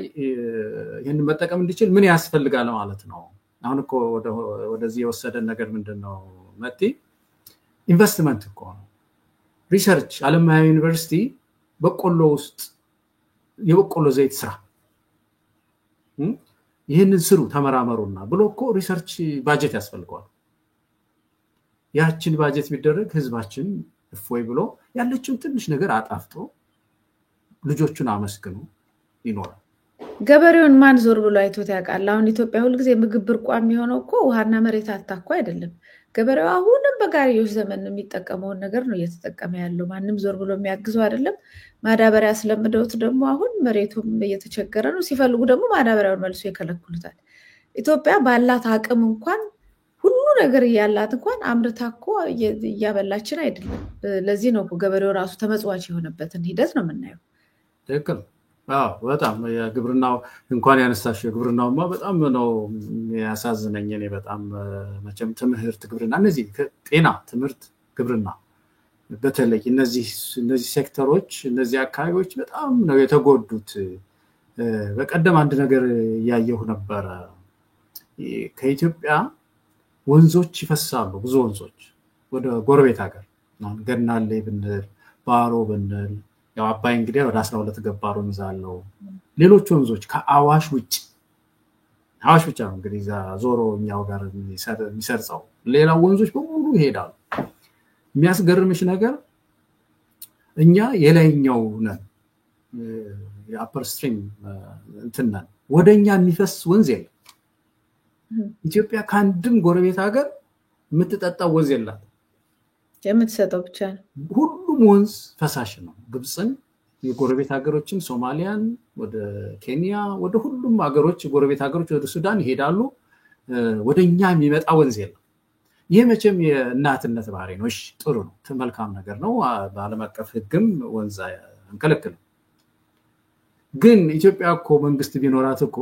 ይሄን መጠቀም እንዲችል ምን ያስፈልጋል ማለት ነው። አሁን እኮ ወደዚህ የወሰደን ነገር ምንድነው መጥቲ ኢንቨስትመንት እኮ ነው። ሪሰርች አለማያ ዩኒቨርሲቲ በቆሎ ውስጥ የበቆሎ ዘይት ስራ ይሄንን ስሩ ተመራመሩና ብሎ እኮ ሪሰርች ባጀት ያስፈልገዋል። ያችን ባጀት ቢደረግ ህዝባችን እፎይ ብሎ ያለችውን ትንሽ ነገር አጣፍጦ ልጆቹን አመስግኑ ይኖራል። ገበሬውን ማን ዞር ብሎ አይቶት ያውቃል? አሁን ኢትዮጵያ ሁሉ ጊዜ ምግብ ብርቋ የሚሆነው እኮ ውሃና መሬት አታኳ አይደለም። ገበሬው አሁንም በጋሪዎች ዘመን የሚጠቀመውን ነገር ነው እየተጠቀመ ያለው። ማንም ዞር ብሎ የሚያግዘው አይደለም። ማዳበሪያ ስለምደውት ደግሞ አሁን መሬቱም እየተቸገረ ነው። ሲፈልጉ ደግሞ ማዳበሪያውን መልሶ ይከለክሉታል። ኢትዮጵያ ባላት አቅም እንኳን ሁሉ ነገር እያላት እንኳን አምርታ እኮ እያበላችን አይደለም። ለዚህ ነው ገበሬው ራሱ ተመጽዋች የሆነበትን ሂደት ነው የምናየው። ትክክል። አዎ በጣም የግብርናው እንኳን ያነሳሽ የግብርናውማ በጣም ነው ያሳዝነኝ። እኔ በጣም መቼም ትምህርት ግብርና እነዚህ ጤና ትምህርት ግብርና በተለይ እነዚህ ሴክተሮች እነዚህ አካባቢዎች በጣም ነው የተጎዱት። በቀደም አንድ ነገር ያየሁ ነበር። ከኢትዮጵያ ወንዞች ይፈሳሉ፣ ብዙ ወንዞች ወደ ጎረቤት ሀገር ገናሌ ብንል ባሮ ብንል ያው አባይ እንግዲህ ወደ 12 ገባር ወንዝ አለው። ሌሎች ወንዞች ከአዋሽ ውጭ አዋሽ ብቻ ነው እንግዲህ ዞሮ እኛው ጋር የሚሰርጸው። ሌላው ወንዞች በሙሉ ይሄዳሉ። የሚያስገርምሽ ነገር እኛ የላይኛው ነን፣ የአፐር ስትሪም እንትን ነን። ወደኛ የሚፈስ ወንዝ የለም። ኢትዮጵያ ከአንድም ጎረቤት ሀገር የምትጠጣው ወንዝ የላት። የምትሰጠው ብቻ ነው። ሁሉም ወንዝ ፈሳሽ ነው። ግብፅን፣ የጎረቤት ሀገሮችን፣ ሶማሊያን፣ ወደ ኬንያ፣ ወደ ሁሉም ሀገሮች ጎረቤት ሀገሮች ወደ ሱዳን ይሄዳሉ። ወደኛ የሚመጣ ወንዝ የለም። ይሄ መቼም የእናትነት ባህሪ ነው። እሺ ጥሩ ነው፣ መልካም ነገር ነው። በዓለም አቀፍ ሕግም ወንዝ አንከለክልም። ግን ኢትዮጵያ እኮ መንግስት ቢኖራት እኮ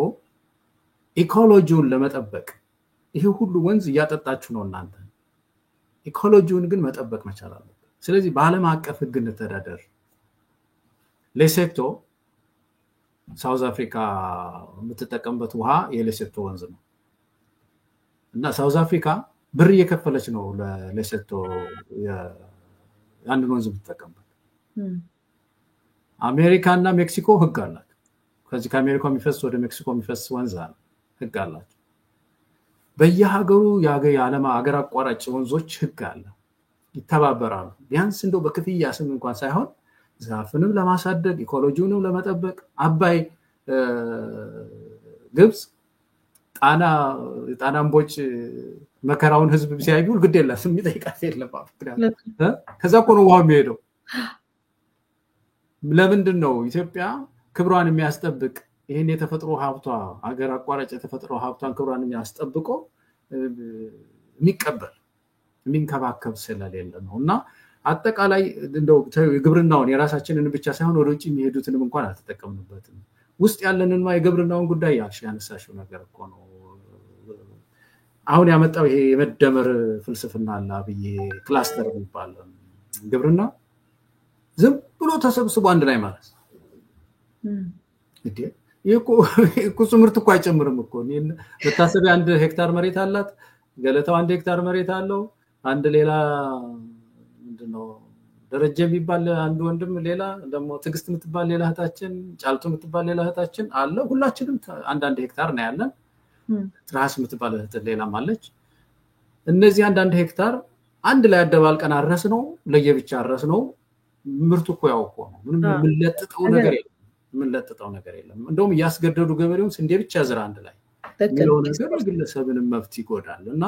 ኢኮሎጂውን ለመጠበቅ ይሄ ሁሉ ወንዝ እያጠጣችሁ ነው እናንተ። ኢኮሎጂውን ግን መጠበቅ መቻል አለበት። ስለዚህ በዓለም አቀፍ ሕግ እንተዳደር። ሌሴቶ ሳውዝ አፍሪካ የምትጠቀምበት ውሃ የሌሴቶ ወንዝ ነው እና ሳውዝ አፍሪካ ብር እየከፈለች ነው ለሌሴቶ አንድ ወንዝ የምትጠቀምበት። አሜሪካ እና ሜክሲኮ ሕግ አላት። ከዚህ ከአሜሪካ የሚፈስ ወደ ሜክሲኮ የሚፈስ ወንዝ አለ፣ ሕግ አላቸው። በየሀገሩ የዓለም ሀገር አቋራጭ ወንዞች ሕግ አለ፣ ይተባበራሉ። ቢያንስ እንደው በክፍያ ስም እንኳን ሳይሆን ዛፍንም ለማሳደግ ኢኮሎጂውንም ለመጠበቅ። አባይ ግብፅ ጣና እምቦጭ መከራውን ህዝብ ሲያዩል ግድ የላትም፣ የሚጠይቃት የለም። ከዛ እኮ ነው ውሃው የሚሄደው። ለምንድን ነው ኢትዮጵያ ክብሯን የሚያስጠብቅ ይሄን የተፈጥሮ ሀብቷ ሀገር አቋራጭ የተፈጥሮ ሀብቷን ክብሯን የሚያስጠብቆ የሚቀበል የሚንከባከብ ስለሌለ ነው። እና አጠቃላይ እንደው ግብርናውን የራሳችንን ብቻ ሳይሆን ወደ ውጭ የሚሄዱትንም እንኳን አልተጠቀምንበትም። ውስጥ ያለንንማ የግብርናውን ጉዳይ ያነሳሽው ነገር እኮ ነው። አሁን ያመጣው ይሄ የመደመር ፍልስፍና አለ ብዬ ክላስተር የሚባል ግብርና ዝም ብሎ ተሰብስቦ አንድ ላይ ማለት ይሄ እኮ ትምህርት እኮ አይጨምርም እኮ። መታሰቢያ 1 ሄክታር መሬት አላት። ገለታው 1 ሄክታር መሬት አለው። አንድ ሌላ ምንድነው ደረጀ የሚባል አንድ ወንድም ሌላ ደግሞ ትግስት የምትባል ሌላ እህታችን ጫልቱ የምትባል ሌላ እህታችን አለ። ሁላችንም 1 ሄክታር ነው ያለን። ትራስ የምትባል እህት ሌላም አለች። እነዚህ 1 ሄክታር አንድ ላይ አደባልቀን አረስነው፣ ለየብቻ አረስነው። ምርቱ እኮ ያው እኮ ነው። ምንም የምንለጥጠው ነገር የለም። እንደውም ያስገደዱ ገበሬውን ስንዴ ብቻ ዝራ አንድ ላይ ነው ነገር ግለሰብን መብት ይጎዳል። እና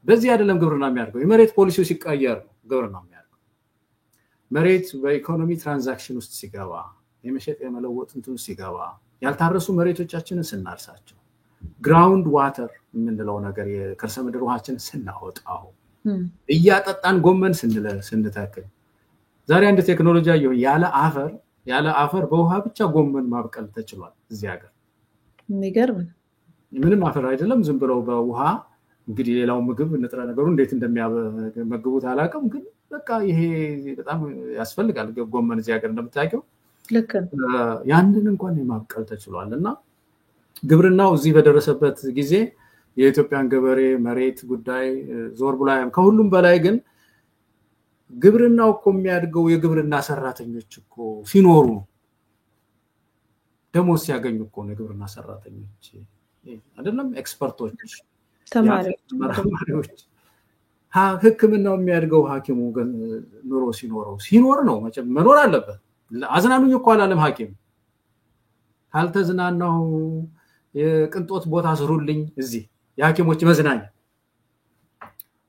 በዚህ አይደለም ግብርና የሚያደርገው። የመሬት ፖሊሲው ሲቀየር ነው ግብርና የሚያደርገው። መሬት በኢኮኖሚ ትራንዛክሽን ውስጥ ሲገባ፣ የመሸጥ የመለወጥ እንትን ሲገባ፣ ያልታረሱ መሬቶቻችንን ስናርሳቸው፣ ግራውንድ ዋተር የምንለው ነገር የከርሰ ምድር ውሃችንን ስናወጣው፣ እያጠጣን ጎመን ስንተክል፣ ዛሬ አንድ ቴክኖሎጂ ያለ አፈር በውሃ ብቻ ጎመን ማብቀል ተችሏል እዚህ ሀገር። የሚገርም ምንም አፈር አይደለም፣ ዝም ብለው በውሃ እንግዲህ ሌላው ምግብ ንጥረ ነገሩ እንዴት እንደሚያመግቡት አላውቅም፣ ግን በቃ ይሄ በጣም ያስፈልጋል ጎመን እዚህ ሀገር እንደምታውቂው። ልክ ያንን እንኳን የማብቀል ተችሏል። እና ግብርናው እዚህ በደረሰበት ጊዜ የኢትዮጵያን ገበሬ መሬት ጉዳይ ዞር ብላም ከሁሉም በላይ ግን ግብርናው እኮ የሚያድገው የግብርና ሰራተኞች እኮ ሲኖሩ ደሞዝ ሲያገኙ እኮ ነው። የግብርና ሰራተኞች አይደለም ኤክስፐርቶች፣ ተማሪዎች። ሕክምናው የሚያድገው ሐኪሙ ኑሮ ሲኖር ነው። መቼም መኖር አለበት። አዝናኑኝ እኮ አላለም ሐኪም። ካልተዝናናው የቅንጦት ቦታ ስሩልኝ እዚህ የሐኪሞች መዝናኛ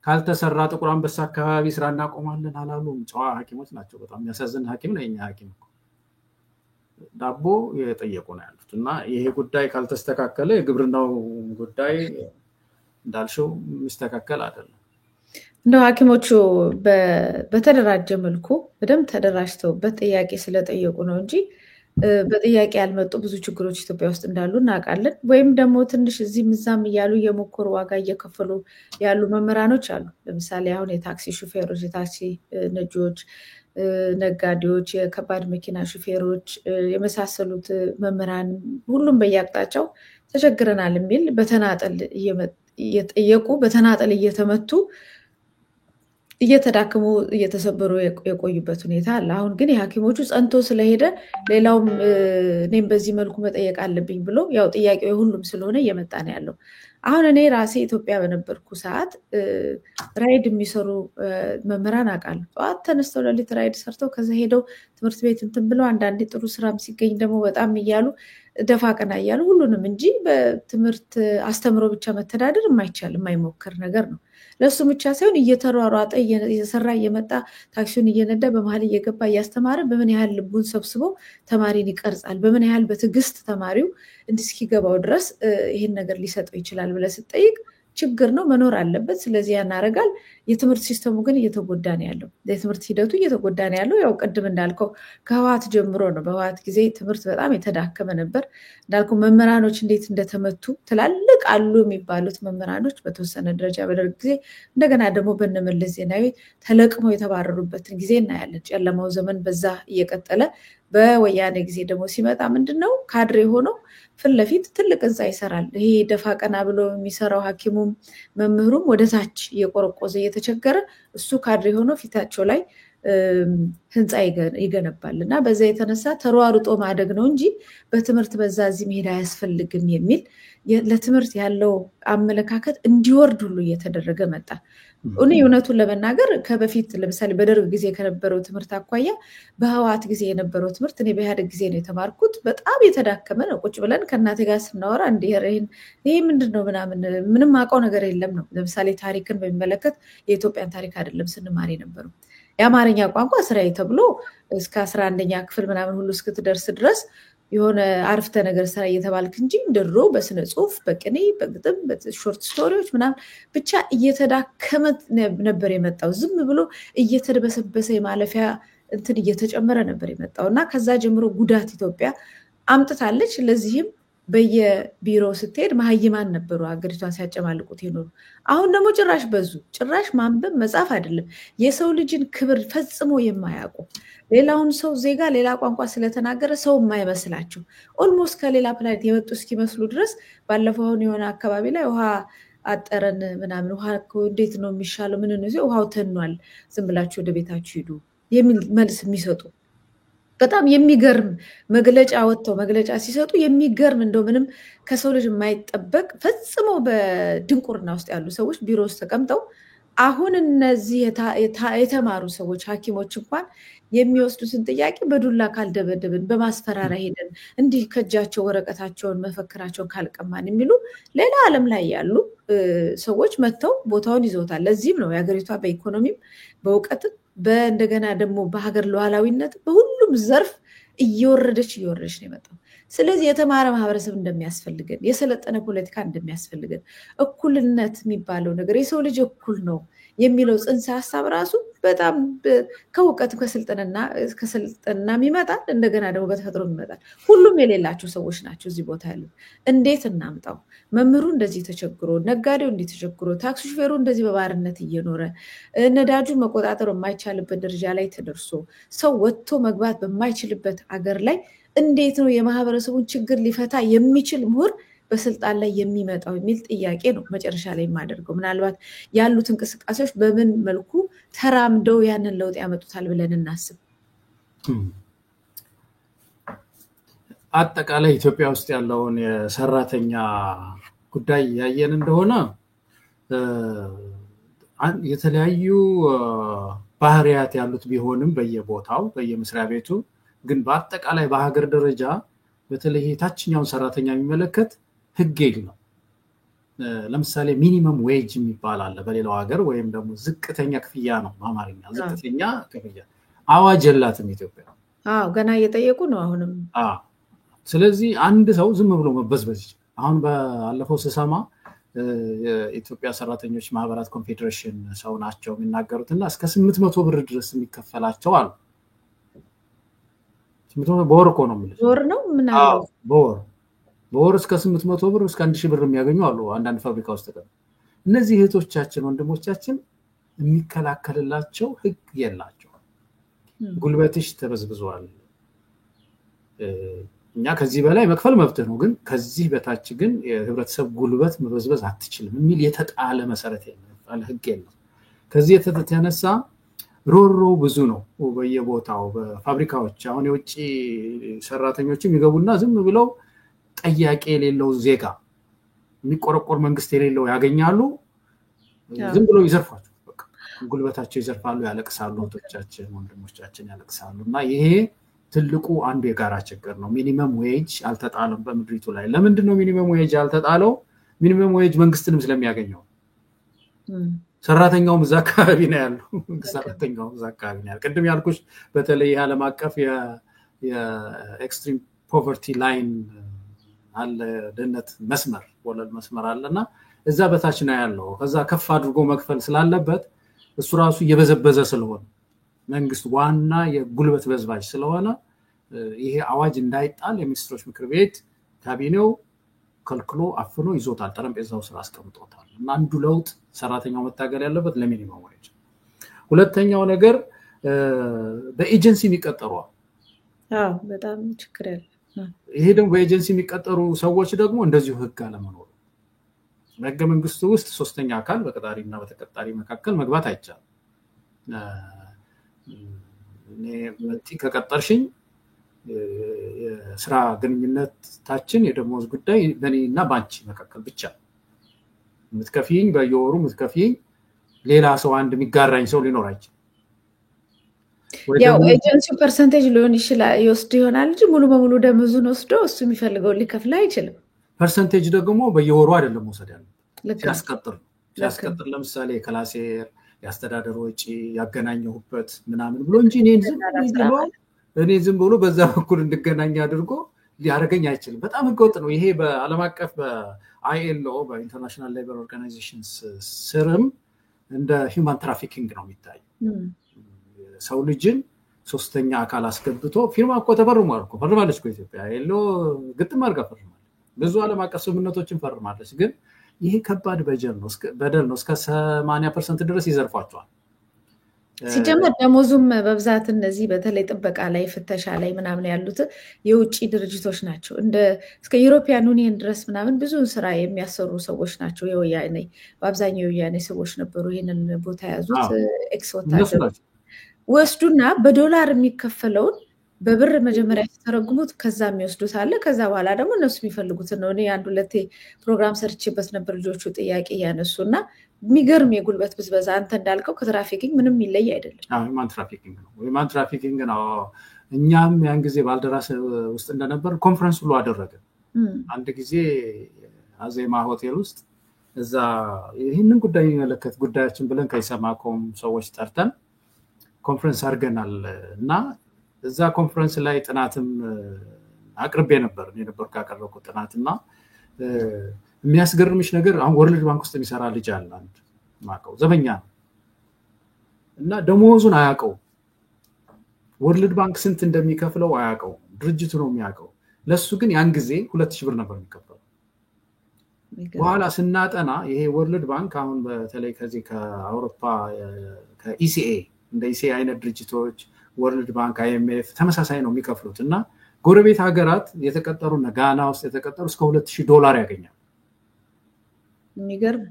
ካልተሰራ ጥቁር አንበሳ አካባቢ ስራ እናቆማለን አላሉም። ጨዋ ሐኪሞች ናቸው። በጣም የሚያሳዝን ሐኪም ነው የኛ ሐኪም። ዳቦ የጠየቁ ነው ያሉት። እና ይሄ ጉዳይ ካልተስተካከለ የግብርናው ጉዳይ እንዳልሽው የሚስተካከል አይደለም። እንደው ሐኪሞቹ በተደራጀ መልኩ በደንብ ተደራጅተውበት ጥያቄ ስለጠየቁ ነው እንጂ በጥያቄ ያልመጡ ብዙ ችግሮች ኢትዮጵያ ውስጥ እንዳሉ እናውቃለን። ወይም ደግሞ ትንሽ እዚህም እዛም እያሉ የሞከሩ ዋጋ እየከፈሉ ያሉ መምህራኖች አሉ። ለምሳሌ አሁን የታክሲ ሹፌሮች፣ የታክሲ ነጂዎች፣ ነጋዴዎች፣ የከባድ መኪና ሹፌሮች የመሳሰሉት መምህራን ሁሉም በየአቅጣጫው ተቸግረናል የሚል በተናጠል እየጠየቁ በተናጠል እየተመቱ እየተዳከሙ እየተሰበሩ የቆዩበት ሁኔታ አለ። አሁን ግን የሐኪሞቹ ጸንቶ ስለሄደ ሌላውም እኔም በዚህ መልኩ መጠየቅ አለብኝ ብሎ ያው ጥያቄው ሁሉም ስለሆነ እየመጣ ነው ያለው። አሁን እኔ ራሴ ኢትዮጵያ በነበርኩ ሰዓት ራይድ የሚሰሩ መምህራን አውቃለሁ። ጠዋት ተነስተው ለሊት ራይድ ሰርተው ከዛ ሄደው ትምህርት ቤት እንትን ብለው አንዳንዴ ጥሩ ስራም ሲገኝ ደግሞ በጣም እያሉ ደፋ ቀና እያሉ ሁሉንም እንጂ በትምህርት አስተምሮ ብቻ መተዳደር የማይሞከር ነገር ነው። ለሱ ብቻ ሳይሆን እየተሯሯጠ እየሰራ እየመጣ ታክሲውን እየነዳ በመሀል እየገባ እያስተማረ በምን ያህል ልቡን ሰብስቦ ተማሪን ይቀርጻል፣ በምን ያህል በትዕግስት ተማሪው እስኪገባው ድረስ ይሄን ነገር ሊሰጠው ይችላል ብለህ ስትጠይቅ ችግር ነው፣ መኖር አለበት። ስለዚህ ያናረጋል። የትምህርት ሲስተሙ ግን እየተጎዳ ነው ያለው። የትምህርት ሂደቱ እየተጎዳ ነው ያለው። ያው ቅድም እንዳልከው ከህወሓት ጀምሮ ነው። በህወሓት ጊዜ ትምህርት በጣም የተዳከመ ነበር። እንዳልከው መምህራኖች እንዴት እንደተመቱ ትላልቅ አሉ የሚባሉት መምህራኖች በተወሰነ ደረጃ በደርግ ጊዜ፣ እንደገና ደግሞ በነመለስ ዜናዊ ተለቅመው የተባረሩበትን ጊዜ እናያለን። ጨለማው ዘመን በዛ እየቀጠለ በወያኔ ጊዜ ደግሞ ሲመጣ ምንድነው ካድሬ ሆኖ ፊት ለፊት ትልቅ ህንፃ ይሰራል። ይሄ ደፋ ቀና ብሎ የሚሰራው ሐኪሙም መምህሩም ወደታች እየቆረቆዘ እየተቸገረ እሱ ካድሬ ሆኖ ፊታቸው ላይ ህንፃ ይገነባል። እና በዛ የተነሳ ተሯሩጦ ማደግ ነው እንጂ በትምህርት በዛ እዚህ መሄድ አያስፈልግም የሚል ለትምህርት ያለው አመለካከት እንዲወርድ ሁሉ እየተደረገ መጣ። እኔ እውነቱን ለመናገር ከበፊት ለምሳሌ በደርግ ጊዜ ከነበረው ትምህርት አኳያ በህወሓት ጊዜ የነበረው ትምህርት እኔ በኢህአዴግ ጊዜ ነው የተማርኩት። በጣም የተዳከመ ነው። ቁጭ ብለን ከእናቴ ጋር ስናወራ ይሄ ምንድን ነው ምናምን ምንም አውቀው ነገር የለም ነው። ለምሳሌ ታሪክን በሚመለከት የኢትዮጵያን ታሪክ አይደለም ስንማር የነበረው። የአማርኛ ቋንቋ ስራዬ ተብሎ እስከ 11ኛ ክፍል ምናምን ሁሉ እስክትደርስ ድረስ የሆነ አርፍተ ነገር ስራ እየተባልክ እንጂ ድሮ በስነ ጽሁፍ፣ በቅኔ፣ በግጥም፣ በሾርት ስቶሪዎች ምናምን ብቻ እየተዳከመ ነበር የመጣው። ዝም ብሎ እየተደበሰበሰ የማለፊያ እንትን እየተጨመረ ነበር የመጣው እና ከዛ ጀምሮ ጉዳት ኢትዮጵያ አምጥታለች። ለዚህም በየቢሮው ስትሄድ መሀይማን ነበሩ ሀገሪቷን ሲያጨማልቁት ይኖሩ። አሁን ደግሞ ጭራሽ በዙ። ጭራሽ ማንበብ መጻፍ አይደለም የሰው ልጅን ክብር ፈጽሞ የማያውቁ ሌላውን ሰው ዜጋ ሌላ ቋንቋ ስለተናገረ ሰው የማይመስላቸው ኦልሞስት ከሌላ ፕላኔት የመጡ እስኪመስሉ ድረስ ባለፈው አሁን የሆነ አካባቢ ላይ ውሃ አጠረን ምናምን ውሃ እንዴት ነው የሚሻለው ምን ነው ውሃው ተኗል ዝም ብላችሁ ወደ ቤታችሁ ሂዱ የሚል መልስ የሚሰጡ በጣም የሚገርም መግለጫ ወጥተው መግለጫ ሲሰጡ የሚገርም እንደው ምንም ከሰው ልጅ የማይጠበቅ ፈጽሞ በድንቁርና ውስጥ ያሉ ሰዎች ቢሮ ውስጥ ተቀምጠው አሁን እነዚህ የተማሩ ሰዎች ሐኪሞች እንኳን የሚወስዱትን ጥያቄ በዱላ ካልደበደብን በማስፈራሪያ ሄደን እንዲህ ከእጃቸው ወረቀታቸውን መፈክራቸውን ካልቀማን የሚሉ ሌላ ዓለም ላይ ያሉ ሰዎች መጥተው ቦታውን ይዘውታል። ለዚህም ነው የሀገሪቷ በኢኮኖሚም በእውቀትም በእንደገና ደግሞ በሀገር ሉዓላዊነት በሁሉም ዘርፍ እየወረደች ነው የመጣው። ስለዚህ የተማረ ማህበረሰብ እንደሚያስፈልገን የሰለጠነ ፖለቲካ እንደሚያስፈልገን እኩልነት የሚባለው ነገር የሰው ልጅ እኩል ነው የሚለው ጽንሰ ሐሳብ ራሱ በጣም ከእውቀት ከስልጠና ይመጣል። እንደገና ደግሞ በተፈጥሮ ይመጣል። ሁሉም የሌላቸው ሰዎች ናቸው እዚህ ቦታ ያሉት። እንዴት እናምጣው? መምህሩ እንደዚህ ተቸግሮ፣ ነጋዴው እንደዚህ ተቸግሮ፣ ታክሲ ሹፌሩ እንደዚህ በባርነት እየኖረ ነዳጁን መቆጣጠር የማይቻልበት ደረጃ ላይ ተደርሶ ሰው ወጥቶ መግባት በማይችልበት አገር ላይ እንዴት ነው የማህበረሰቡን ችግር ሊፈታ የሚችል ምሁር በስልጣን ላይ የሚመጣው የሚል ጥያቄ ነው መጨረሻ ላይ የማደርገው። ምናልባት ያሉት እንቅስቃሴዎች በምን መልኩ ተራምደው ያንን ለውጥ ያመጡታል ብለን እናስብ። አጠቃላይ ኢትዮጵያ ውስጥ ያለውን የሰራተኛ ጉዳይ ያየን እንደሆነ የተለያዩ ባህሪያት ያሉት ቢሆንም በየቦታው በየመስሪያ ቤቱ ግን በአጠቃላይ በሀገር ደረጃ በተለይ ታችኛውን ሰራተኛ የሚመለከት ህግ የለም። ለምሳሌ ሚኒመም ዌጅ የሚባል አለ በሌላው ሀገር ወይም ደግሞ ዝቅተኛ ክፍያ ነው በአማርኛ ዝቅተኛ ክፍያ። አዋጅ የላትም ኢትዮጵያ። ገና እየጠየቁ ነው አሁንም። ስለዚህ አንድ ሰው ዝም ብሎ መበዝበዝ አሁን ባለፈው ስሰማ የኢትዮጵያ ሰራተኞች ማህበራት ኮንፌዴሬሽን ሰው ናቸው የሚናገሩትና እስከ 800 ብር ድረስ የሚከፈላቸው አሉ። በወር እኮ ነው የሚሉት። በወር ነው ምን አለው? በወር እስከ 800 ብር እስከ 1000 ብር የሚያገኙ አሉ አንዳንድ ፋብሪካ ውስጥ። እነዚህ እህቶቻችን ወንድሞቻችን የሚከላከልላቸው ህግ የላቸው። ጉልበትሽ ተበዝብዟል፣ እኛ ከዚህ በላይ መክፈል መብት ነው፣ ግን ከዚህ በታች ግን የህብረተሰብ ጉልበት መበዝበዝ አትችልም የሚል የተጣለ መሰረት የለም፣ ህግ የለም። ከዚህ የተነሳ ሮሮ ብዙ ነው በየቦታው በፋብሪካዎች። አሁን የውጭ ሰራተኞችም ይገቡና ዝም ብለው ጠያቄ የሌለው ዜጋ የሚቆረቆር መንግስት የሌለው ያገኛሉ፣ ዝም ብለው ይዘርፋሉ፣ በቃ ጉልበታቸው ይዘርፋሉ፣ ያለቅሳሉ፣ እህቶቻችን ወንድሞቻችን ያለቅሳሉ። እና ይሄ ትልቁ አንዱ የጋራ ችግር ነው። ሚኒመም ዌጅ አልተጣለም በምድሪቱ ላይ። ለምንድን ነው ሚኒመም ዌጅ አልተጣለው? ሚኒመም ዌጅ መንግስትንም ስለሚያገኘው ሰራተኛውም እዛ አካባቢ ነው ያለው። ሰራተኛውም እዛ አካባቢ ነው ያለው። ቅድም ያልኩሽ በተለይ ዓለም አቀፍ የኤክስትሪም ፖቨርቲ ላይን አለ፣ ድህነት መስመር ወለል መስመር አለና እዛ በታች ነው ያለው። ከዛ ከፍ አድርጎ መክፈል ስላለበት እሱ ራሱ እየበዘበዘ ስለሆነ መንግስት ዋና የጉልበት በዝባዥ ስለሆነ ይሄ አዋጅ እንዳይጣል የሚኒስትሮች ምክር ቤት ካቢኔው ከልክሎ አፍኖ ይዞታል፣ ጠረጴዛው ስራ አስቀምጦታል። እና አንዱ ለውጥ ሰራተኛው መታገል ያለበት ለሚኒመም ዌጅ። ሁለተኛው ነገር በኤጀንሲ የሚቀጠሩ በጣም ችግር ያለ። ይሄ ደግሞ በኤጀንሲ የሚቀጠሩ ሰዎች ደግሞ እንደዚሁ ህግ አለመኖሩ። በህገ መንግስቱ ውስጥ ሶስተኛ አካል በቀጣሪና በተቀጣሪ መካከል መግባት አይቻልም። እኔ መጥቲ ከቀጠርሽኝ የስራ ግንኙነታችን የደሞዝ ጉዳይ በእኔና ባንቺ መካከል ብቻ ምትከፊኝ፣ በየወሩ ምትከፊኝ፣ ሌላ ሰው አንድ የሚጋራኝ ሰው ሊኖር አይችልም። ያው ኤጀንሲው ፐርሰንቴጅ ሊሆን ይችላል ይወስድ ይሆናል እንጂ ሙሉ በሙሉ ደሞዙን ወስዶ እሱ የሚፈልገው ሊከፍል አይችልም። ፐርሰንቴጅ ደግሞ በየወሩ አይደለም መውሰድ ያለበት፣ ሲያስቀጥር ለምሳሌ ክላሴር ያስተዳደር ወጪ ያገናኘሁበት ምናምን ብሎ እንጂ እኔ ዝም ብሎ በዛ በኩል እንድገናኝ አድርጎ ሊያደርገኝ አይችልም። በጣም ህገወጥ ነው ይሄ። በዓለም አቀፍ በአይኤልኦ በኢንተርናሽናል ሌበር ኦርጋናይዜሽንስ ስርም እንደ ሂውማን ትራፊኪንግ ነው የሚታየው። ሰው ልጅን ሶስተኛ አካል አስገብቶ ፊርማ እኮ ተፈርሟል እኮ ፈርማለች እኮ ኢትዮጵያ። አይኤልኦ ግጥም አድርጋ ፈርማለች፣ ብዙ ዓለም አቀፍ ስምምነቶችን ፈርማለች። ግን ይሄ ከባድ በደል ነው። እስከ 80% ድረስ ይዘርፏቸዋል። ሲጀመር ደሞዙም በብዛት እነዚህ በተለይ ጥበቃ ላይ ፍተሻ ላይ ምናምን ያሉት የውጭ ድርጅቶች ናቸው። እስከ ዩሮፒያን ዩኒየን ድረስ ምናምን ብዙ ስራ የሚያሰሩ ሰዎች ናቸው። የወያኔ በአብዛኛው የወያኔ ሰዎች ነበሩ ይህንን ቦታ የያዙት። ኤክስ ወታደሮች ወስዱና በዶላር የሚከፈለውን በብር መጀመሪያ ሲተረጉሙት ከዛ የሚወስዱት አለ። ከዛ በኋላ ደግሞ እነሱ የሚፈልጉትን ነው። እኔ አንድ ሁለቴ ፕሮግራም ሰርቼበት ነበር። ልጆቹ ጥያቄ እያነሱና የሚገርም የጉልበት ብዝበዛ አንተ እንዳልከው ከትራፊኪንግ ምንም ይለይ አይደለም። ማን ትራፊኪንግ ነው ማን ትራፊኪንግ ነው። እኛም ያን ጊዜ ባልደራስ ውስጥ እንደነበር ኮንፈረንስ ሁሉ አደረገ። አንድ ጊዜ አዜማ ሆቴል ውስጥ እዛ ይህንን ጉዳይ የሚመለከት ጉዳያችን ብለን ከኢሰማኮም ሰዎች ጠርተን ኮንፈረንስ አድርገናል እና እዛ ኮንፈረንስ ላይ ጥናትም አቅርቤ ነበር ካቀረብኩት ጥናትና የሚያስገርምሽ ነገር አሁን ወርልድ ባንክ ውስጥ የሚሰራ ልጅ አለ አንድ ማቀው ዘበኛ ነው እና ደሞዙን አያውቀው። ወርልድ ባንክ ስንት እንደሚከፍለው አያውቀው። ድርጅቱ ነው የሚያውቀው። ለሱ ግን ያን ጊዜ 2000 ብር ነበር የሚከፈለው። በኋላ ስናጠና ይሄ ወርልድ ባንክ አሁን በተለይ ከዚህ ከአውሮፓ ከኢሲኤ እንደ ኢሲኤ አይነት ድርጅቶች ወርልድ ባንክ አይኤምኤፍ ተመሳሳይ ነው የሚከፍሉት እና ጎረቤት ሀገራት የተቀጠሩና ጋና ውስጥ የተቀጠሩ እስከ $2000 ያገኛል። የሚገርም።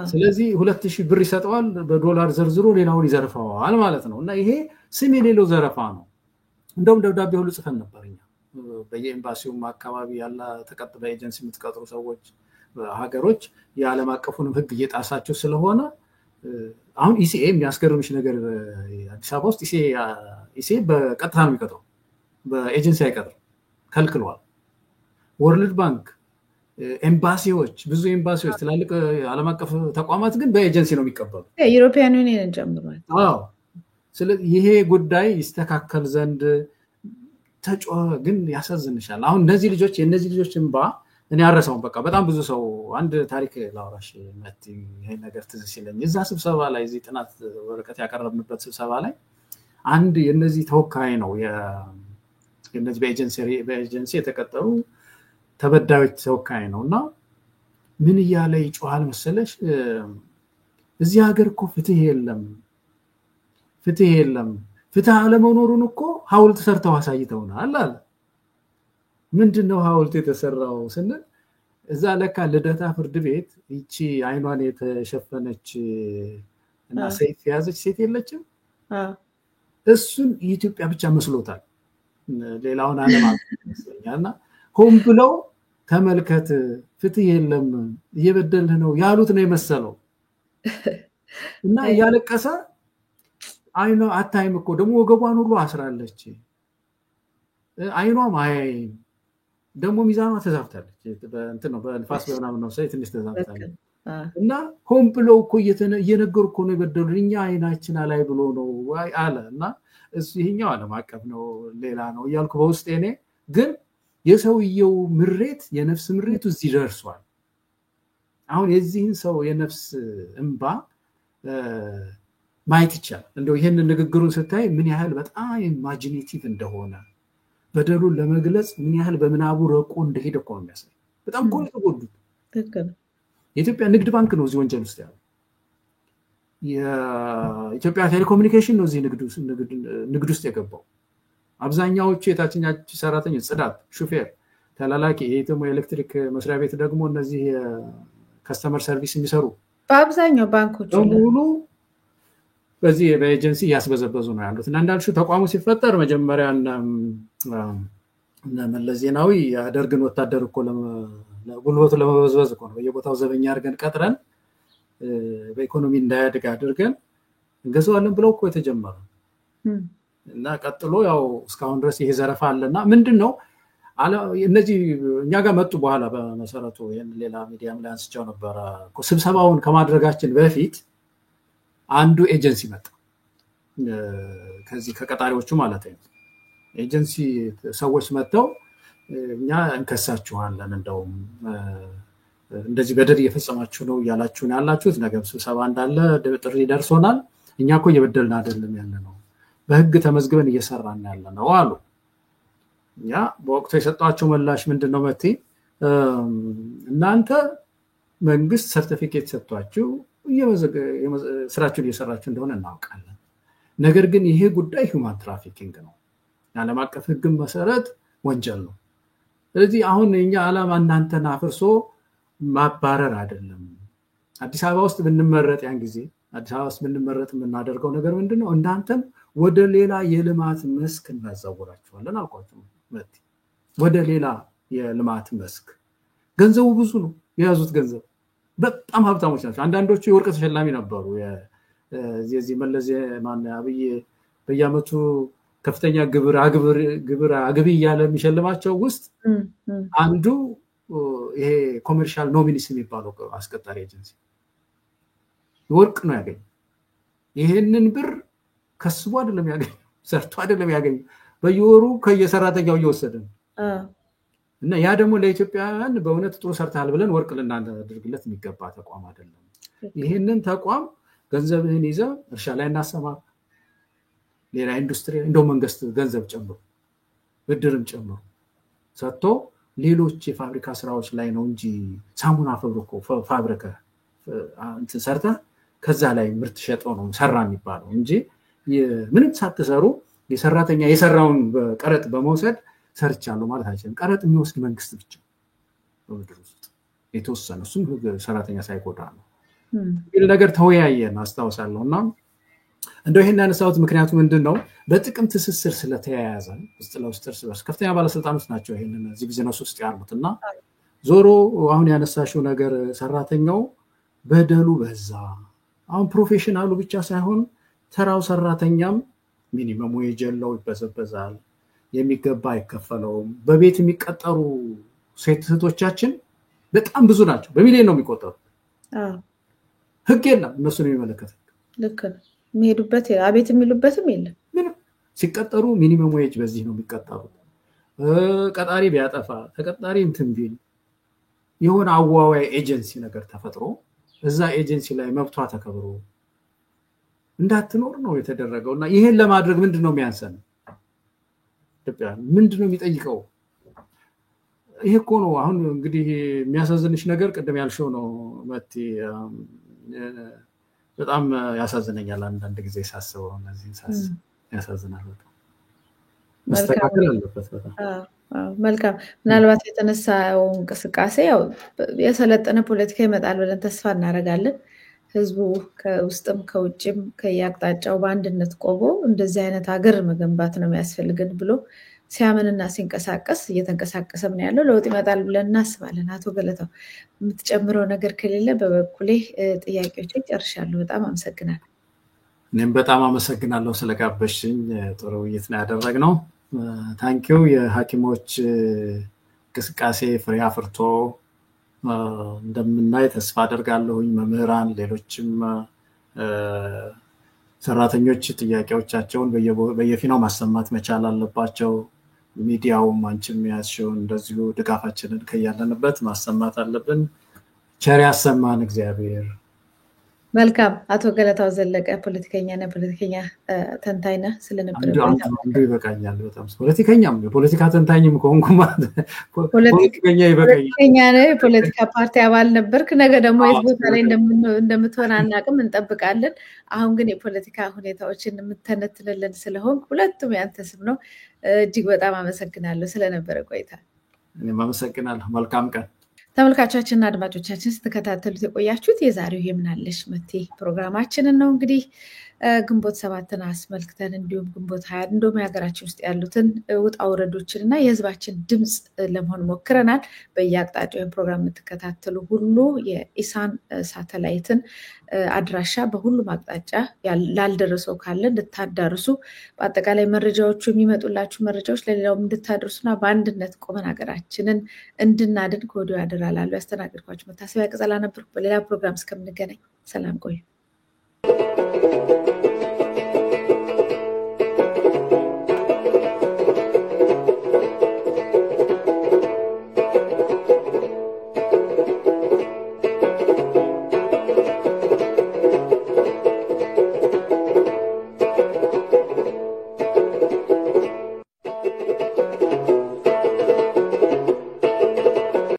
ስለዚህ 2000 ብር ይሰጠዋል፣ በዶላር ዘርዝሮ ሌላውን ይዘርፈዋል ማለት ነው። እና ይሄ ስም የሌለው ዘረፋ ነው። እንደውም ደብዳቤ ሁሉ ጽፈን ነበር እኛ በየኤምባሲውም አካባቢ ያለ ተቀጥበ ኤጀንሲ የምትቀጥሩ ሰዎች ሀገሮች የዓለም አቀፉንም ሕግ እየጣሳቸው ስለሆነ አሁን ኢሲኤ የሚያስገርምሽ ነገር አዲስ አበባ ውስጥ ኢሲኤ በቀጥታ ነው የሚቀጥረው፣ በኤጀንሲ አይቀጥርም፣ ከልክሏል። ወርልድ ባንክ ኤምባሲዎች ብዙ ኤምባሲዎች ትላልቅ ዓለም አቀፍ ተቋማት ግን በኤጀንሲ ነው የሚቀበሉ ዩሮፒያን ዩኒየን ጨምሯል። ስለዚህ ይሄ ጉዳይ ይስተካከል ዘንድ ተጮኸ። ግን ያሳዝንሻል። አሁን እነዚህ ልጆች እንባ እኔ አረሳውን በቃ በጣም ብዙ ሰው አንድ ታሪክ ላውራሽ መት ይሄ ነገር ትዝ ሲለኝ እዛ ስብሰባ ላይ እዚህ ጥናት ወረቀት ያቀረብንበት ስብሰባ ላይ አንድ የነዚህ ተወካይ ነው የነዚህ በኤጀንሲ የተቀጠሩ ተበዳዮች ተወካይ ነውና ምን እያለ ይጮሃል መሰለሽ እዚህ ሀገር እኮ ፍትህ የለም ፍትህ አለመኖሩን እኮ ሐውልት ሰርተው አሳይተውናል አለ። ምንድነው ሐውልት የተሰራው ስንል እዛ ለካ ልደታ ፍርድ ቤት እቺ አይኗን የተሸፈነች እና ሰይፍ ያዘች ሴት የለችም እሱን የኢትዮጵያ ብቻ መስሎታል ሌላውን ዓለም አጥተኛልና ሆን ብለው ተመልከት ፍትህ የለም እየበደልህ ነው ያሉት ነው የመሰለው እና ያለቀሰ አይኗ አታይም እኮ ደግሞ ወገቧን ሁሉ አስራለች አይኗ ማያይ ደግሞ ሚዛኗ ተዛብታለች በእንትን ነው በንፋስ በመናምን ነው ሳይ ትንሽ ተዛብታለች እና ሆን ብለው እኮ እየነገሩ እኮ ነው የበደሉን እኛ አይናችን አላይ ብሎ ነው አለ እና እሱ ይሄኛው ዓለም አቀፍ ነው ሌላ ነው እያልኩ በውስጤ እኔ ግን የሰውየው ምሬት የነፍስ ምሬቱ እዚህ ደርሷል። አሁን የዚህን ሰው የነፍስ እንባ ማየት ይቻላል። እንደው ይሄንን ንግግሩን ስታይ ምን ያህል በጣም ኢማጂኔቲቭ እንደሆነ በደሉን ለመግለጽ ምን ያህል በምናቡ ረቆ እንደሄደ እኮ ነው የሚያሳይ። በጣም እኮ ተጎዱት። የኢትዮጵያ ንግድ ባንክ ነው እዚህ ወንጀል ውስጥ ያለው። የኢትዮጵያ ቴሌኮሙኒኬሽን ነው እዚህ ንግድ ውስጥ የገባው። አብዛኛዎቹ የታችኛው ሰራተኞች ጽዳት፣ ሹፌር፣ ተላላኪ፣ የኢትዮጵያ ኤሌክትሪክ መስሪያ ቤት ደግሞ እነዚህ ከስተመር ሰርቪስ የሚሰሩ በአብዛኛው ባንኮች ሁሉ በዚህ በኤጀንሲ ያስበዘበዙ ነው ያሉት። እና እንዳልሽው ተቋሙ ሲፈጠር መጀመሪያ እና መለስ ዜናዊ ያደርግን ወታደር እኮ ጉልበቱ ለመበዝበዝ እኮ ነው በየቦታው ዘበኛ አድርገን ቀጥረን በኢኮኖሚ እንዳያድግ አድርገን እንገዛዋለን ብለው እኮ የተጀመረ እና ቀጥሎ ያው እስካሁን ድረስ ይሄ ዘረፋ አለና ምንድነው እነዚህ እኛ ጋር መጡ በኋላ በመሰረቱ ይሄን ሌላ ሚዲያም ላይ አንስቻው ነበር ስብሰባውን ከማድረጋችን በፊት አንዱ ኤጀንሲ መጣ ከዚህ ከቀጣሪዎቹ ማለት ነው ኤጀንሲ ሰዎች መጥተው እኛ እንከሳችኋለን እንደውም እንደዚህ በደል እየፈጸማችሁ ነው ያላችሁ ነው ያላችሁት ነገም ስብሰባ እንዳለ ጥሪ ደርሶናል እኛ እኮ እየበደልን አይደለም ያለነው በህግ ተመዝግበን እየሰራን ያለነው አሉ። ያ በወቅቱ የሰጣቸው ምላሽ ምንድነው መቲ እናንተ መንግስት ሰርቲፊኬት ሰጥቷችሁ ስራችሁን እየሰራችሁ እንደሆነ እናውቃለን ነገር ግን ይሄ ጉዳይ ሂውማን ትራፊኪንግ ነው። ዓለም አቀፍ ሕግም መሰረት ወንጀል ነው። ስለዚህ አሁን እኛ ዓላማ እናንተን አፍርሶ ማባረር አይደለም። አዲስ አበባ ውስጥ ብንመረጥ ያን ጊዜ አዲስ አበባ ውስጥ ብንመረጥ የምናደርገው ነገር ምንድነው? እናንተን ወደ ሌላ የልማት መስክ እናዛውራችኋለን አልኳችሁ። ወደ ሌላ የልማት መስክ ገንዘቡ ብዙ ነው የያዙት ገንዘብ በጣም ሀብታሞች ናቸው። አንዳንዶቹ የወርቅ ተሸላሚ ነበሩ። የዚህ መለዘ ማን አብይ በየአመቱ ከፍተኛ ግብር አግቢ ያለ የሚሸልማቸው ውስጥ አንዱ ይሄ ኮመርሻል ኖሚኒስ የሚባለው አስቀጣሪ ኤጀንሲ ወርቅ ነው ያገኝ። ይሄንን ብር ከስቦ አይደለም ያገኝ፣ ሰርቶ አይደለም ያገኝ፣ በየወሩ ከየሰራተኛው እየወሰደ ነው። እና ያ ደግሞ ለኢትዮጵያውያን በእውነት ጥሩ ሰርታል ብለን ወርቅ ልናደርግለት የሚገባ ተቋም አይደለም። ይሄንን ተቋም ገንዘብህን ይዘ እርሻ ላይ እናሰማር፣ ሌላ ኢንዱስትሪ እንደው መንግስት ገንዘብ ጨምሮ ብድርም ጨምሮ ሰጥቶ ሌሎች የፋብሪካ ስራዎች ላይ ነው እንጂ ሳሙና ፋብሪካ እንትን ሰርታ ከዛ ላይ ምርት ሸጠው ነው ሰራ የሚባለው እንጂ ምንም ሳትሰሩ የሰራተኛ የሰራውን ቀረጥ በመውሰድ ሰርቻለሁ ማለት አይችልም። ቀረጥ የሚወስድ መንግስት ብቻ በምድር ውስጥ የተወሰነ እሱም ሰራተኛ ሳይጎዳ ነው። ይሄ ነገር ተወያየን አስታውሳለሁና እንደው ይሄን ያነሳሁት ምክንያቱ ምንድነው? በጥቅም ትስስር ስለተያያዘ ውስጥ ለውስጥ እርስ ከፍተኛ ባለስልጣኖች ናቸው ይሄንን እዚህ ቢዝነስ ውስጥ ያሉትና ዞሮ አሁን ያነሳሽው ነገር ሰራተኛው በደሉ በዛ። አሁን ፕሮፌሽናሉ ብቻ ሳይሆን ተራው ሰራተኛም ሚኒመም ዌጅ ያለው ይበዘበዛል፣ የሚገባ አይከፈለውም። በቤት የሚቀጠሩ ሴቶቻችን በጣም ብዙ ናቸው፣ በሚሊዮን ነው የሚቆጠሩ። ህግ የለም እነሱን የሚመለከት ልክ ነው። የሚሄዱበት አቤት የሚሉበትም የለም። ምንም ሲቀጠሩ ሚኒመም ዌጅ በዚህ ነው የሚቀጠሩት። ቀጣሪ ቢያጠፋ ተቀጣሪ እንትን ቢል የሆነ አዋዋይ ኤጀንሲ ነገር ተፈጥሮ እዛ ኤጀንሲ ላይ መብቷ ተከብሮ እንዳትኖር ነው የተደረገውና ይሄን ለማድረግ ምንድነው የሚያንሰን? ኢትዮጵያ ምንድነው የሚጠይቀው? ይሄ እኮ ነው አሁን እንግዲህ የሚያሳዝንሽ ነገር ቅድም ያልሽው ነው መቲ። በጣም ያሳዝነኛል አንዳንድ ጊዜ ሳስበው እነዚህን ሳስብ ያሳዝናል። መስተካከል አለበት በጣም። መልካም። ምናልባት የተነሳው እንቅስቃሴ ያው የሰለጠነ ፖለቲካ ይመጣል ብለን ተስፋ እናደርጋለን። ህዝቡ ከውስጥም ከውጭም ከያቅጣጫው በአንድነት ቆሞ እንደዚህ አይነት ሀገር መገንባት ነው የሚያስፈልገን ብሎ ሲያምንና ሲንቀሳቀስ እየተንቀሳቀሰም ነው ያለው። ለውጥ ይመጣል ብለን እናስባለን። አቶ ገለታው የምትጨምረው ነገር ከሌለ በበኩሌ ጥያቄዎችን ጨርሻለሁ። በጣም አመሰግናለሁ። እኔም በጣም አመሰግናለሁ ስለጋበዝሽኝ። ጥሩ ውይይት ነው ያደረግነው። ታንኪው። የሐኪሞች እንቅስቃሴ ፍሬ አፍርቶ እንደምናይ ተስፋ አደርጋለሁኝ። መምህራን፣ ሌሎችም ሰራተኞች ጥያቄዎቻቸውን በየፊናው ማሰማት መቻል አለባቸው። ሚዲያውም አንቺም ያዝሽው እንደዚሁ ድጋፋችንን ከያለንበት ማሰማት አለብን። ቸር ያሰማን እግዚአብሔር። መልካም። አቶ ገለታው ዘለቀ ፖለቲከኛና ፖለቲከኛ ተንታኝና ስለነበረ አንዱ ይበቃኛል። በጣም ፖለቲከኛም የፖለቲካ ተንታኝም ከሆንኩማ ፖለቲከኛ ይበቃኛል። ፖለቲከኛ ነው፣ የፖለቲካ ፓርቲ አባል ነበርክ። ነገ ደግሞ የት ቦታ ላይ እንደምትሆን አናውቅም፣ እንጠብቃለን። አሁን ግን የፖለቲካ ሁኔታዎችን የምተነትንልን ስለሆን ሁለቱም ያንተ ስም ነው። እጅግ በጣም አመሰግናለሁ ስለነበረ ቆይታ። እኔም አመሰግናለሁ። መልካም ቀን። ተመልካቾችና አድማጮቻችን ስትከታተሉት የቆያችሁት የዛሬው የምናለሽ መቴ ፕሮግራማችንን ነው። እንግዲህ ግንቦት 7ን አስመልክተን እንዲሁም ግንቦት 20 እንደውም የሀገራችን ውስጥ ያሉትን ውጣ ውረዶችን እና የህዝባችን ድምፅ ለመሆን ሞክረናል። በየአቅጣጫው ፕሮግራም የምትከታተሉ ሁሉ የኢሳን ሳተላይትን አድራሻ በሁሉም አቅጣጫ ላልደረሰው ካለ እንድታዳርሱ፣ በአጠቃላይ መረጃዎቹ የሚመጡላችሁ መረጃዎች ለሌላውም እንድታደርሱና በአንድነት ቆመን ሀገራችንን እንድናድን ከወዲሁ ያደራላሉ። ያስተናገድኳችሁ መታሰቢያ ቅጸላ ነበርኩ። በሌላ ፕሮግራም እስከምንገናኝ ሰላም ቆዩ።